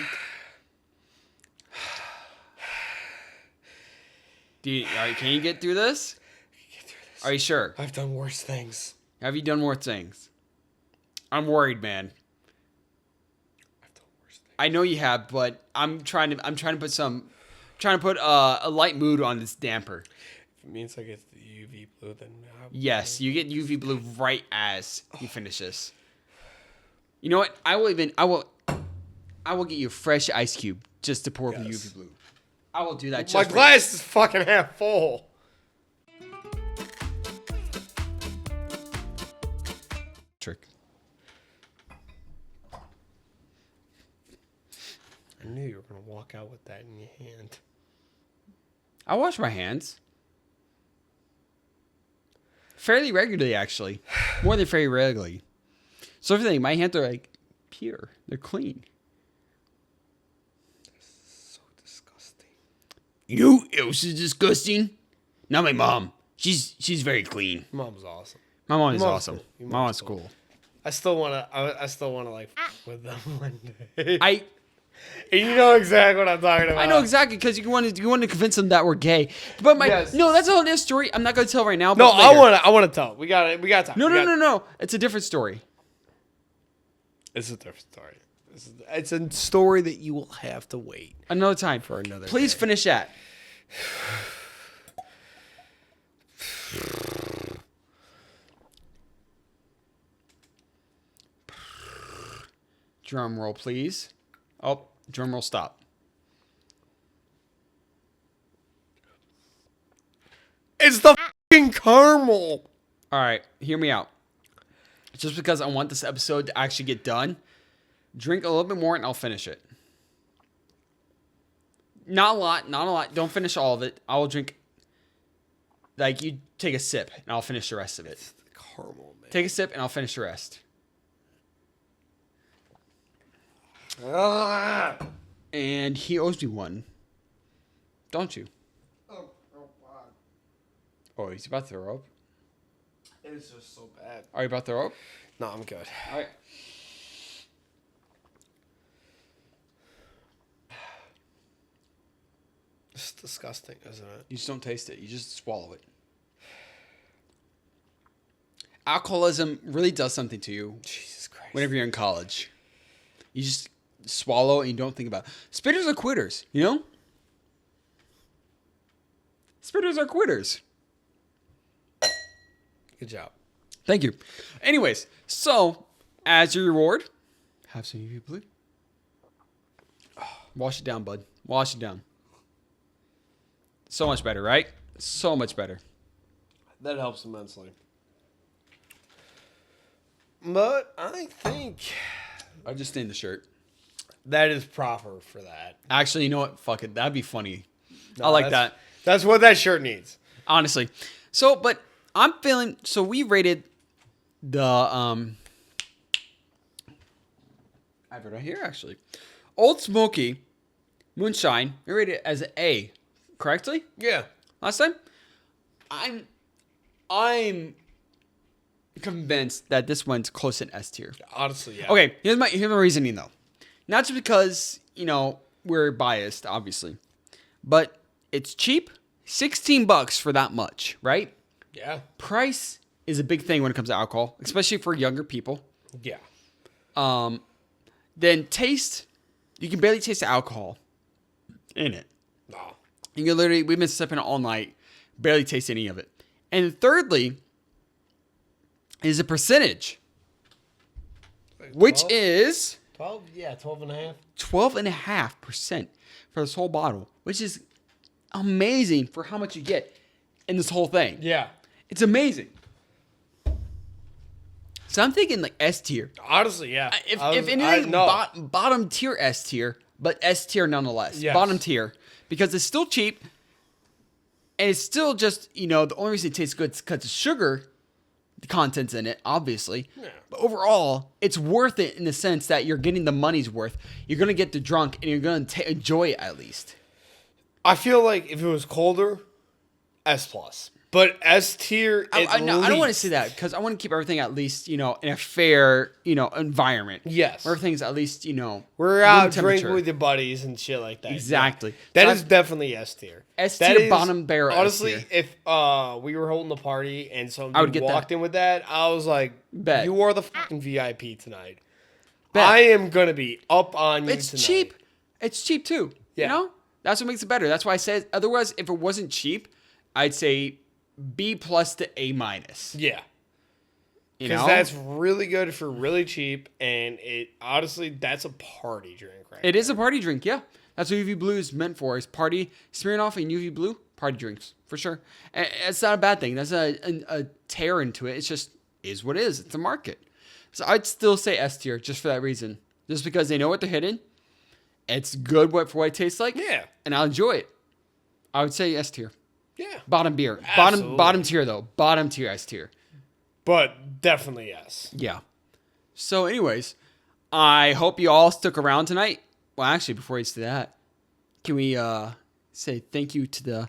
All right, can you get through this? Are you sure? I've done worse things. Have you done more things? I'm worried, man. I've done worse things. I know you have, but I'm trying to put a light mood on this damper. If it means I get the UV blue, then Yes, you get UV blue right as you finish this. You know what? I will get you a fresh ice cube just to pour the Yes. UV blue. I will do that. Just My for glass is fucking half full. trick. I knew you were gonna walk out with that in your hand. I wash my hands fairly regularly, actually, more than very regularly. So everything, my hands are like pure. They're clean. So disgusting. You know who else is disgusting? Not my mom. She's very clean. Mom's awesome. My mom is Mom's awesome. cool. Your My mom's mom's cool. I still wanna like with them one day. I And you know exactly what I'm talking about. know exactly because you wanted to convince them that we're gay. But Yes. no, that's a whole other story. I'm not going to tell right now. No, But later. I wanna tell. We got time. No. It's a different story. It's a different story. It's a story that you will have to wait. Another time. For another Please day. finish that. Drum roll, please. Oh, drum roll, stop. It's the fucking caramel. All right, hear me out. Just because I want this episode to actually get done, drink a little bit more and I'll finish it. Not a lot. Don't finish all of it. I will drink, like, you take a sip and I'll finish the rest of it. It's the caramel, man. Take a sip and I'll finish the rest. Ah. And he owes me one. Don't you? Oh, God. Oh, he's about to throw up. It's just so bad. Are you about to throw up? No, I'm good. All right. It's disgusting, isn't it? You just don't taste it. You just swallow it. Alcoholism really does something to you Jesus Christ. whenever you're in college. You just swallow and you don't think about it. Spitters are quitters, you know? Spitters are quitters. Good job. Thank you. Anyways, so as your reward, have some UV blue. Wash it down, bud. Wash it down. So much better, right? So much better. That helps immensely. But I think I just stained the shirt. that is proper for that. Actually, you know what? Fuck it. That'd be funny. I like that. That's what that shirt needs. Honestly. So, but I'm feeling, so we rated the, I have it right here, actually. Old Smoky Moonshine, we rated it as an A, correctly? Yeah. Last time? I'm convinced that this one's close in S tier. Honestly, yeah. Okay, here's my reasoning, though. Not just because, you know, we're biased, obviously. But it's cheap. $16 for that much, right? Yeah. Price is a big thing when it comes to alcohol, especially for younger people. Yeah. Then taste, you can barely taste the alcohol in it. No. You can literally, we've been sipping it all night, barely taste any of it. And thirdly, is a percentage, which 12? is 12? Yeah, 12 and a half. 12.5% for this whole bottle, which is amazing for how much you get in this whole thing. Yeah. It's amazing. So I'm thinking like S tier. Honestly, yeah. If anything, no. bottom tier S tier, but S tier nonetheless. Yes. Bottom tier. Because it's still cheap. And it's still just, the only reason it tastes good is because of sugar. The content's in it, obviously. Yeah. But overall, it's worth it in the sense that you're getting the money's worth. You're going to get the drunk and you're going to enjoy it at least. I feel like if it was colder, S plus. But S tier, I don't want to say that because I want to keep everything at least, in a fair, environment. Yes. Where everything's at least, we're room out temperature. drinking with your buddies and shit like that. Exactly. Yeah. That So is definitely S tier. S That tier, is- bottom barrel. Honestly, S tier. if we were holding a party and I somebody would get walked in with that, I was like, Bet. you are the fucking VIP tonight. Bet. I am going to be up on you It's tonight. cheap. It's cheap too. Yeah. That's what makes it better. That's why I said otherwise, if it wasn't cheap, I'd say B plus to A minus. Yeah. You Because know, that's really good for really cheap. And it honestly, that's a party drink, right? it is a party drink. Yeah, that's what UV Blue is meant for. Is party Smirnoff and UV Blue party drinks for sure. And it's not a bad thing. That's a tear into it. It's just is what it is. It's a market. So I'd still say S tier just for that reason. Just because they know what they're hitting. It's good for what it tastes like. Yeah. And I'll enjoy it. I would say S tier. Yeah. Bottom beer. Absolutely. Bottom tier though. Bottom tier S tier. But definitely yes. Yeah. So anyways, I hope you all stuck around tonight. Well, actually, before we do that, can we say thank you to the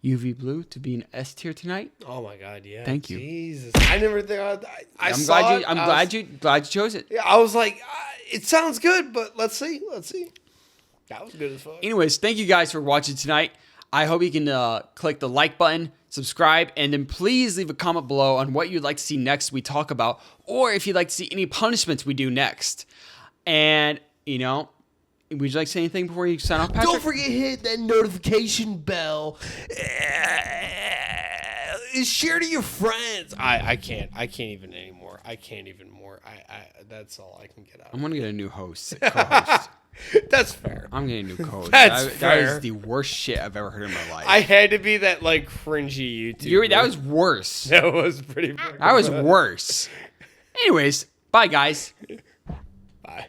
UV Blue to be an S tier tonight? Oh my God, yeah. Thank you. Jesus. I never think I'm saw glad you. it. I'm I glad was- you. Glad you chose it. Yeah, I was like, it sounds good, but let's see. That was good as fuck. Anyways, thank you guys for watching tonight. I hope you can click the like button, subscribe, and then please leave a comment below on what you'd like to see next we talk about, or if you'd like to see any punishments we do next. And, would you like to say anything before you sign off, Patrick? Don't forget to hit that notification bell. Share to your friends. I can't even anymore. I can't even more. I that's all I can get out. I'm going to get a new co-host. That's fair. I'm getting a new co-host. That's That fair. is the worst shit I've ever heard in my life. I had to be that like cringy YouTuber. That was worse. that was pretty. Fucking That was bad. worse. Anyways, bye guys. Bye.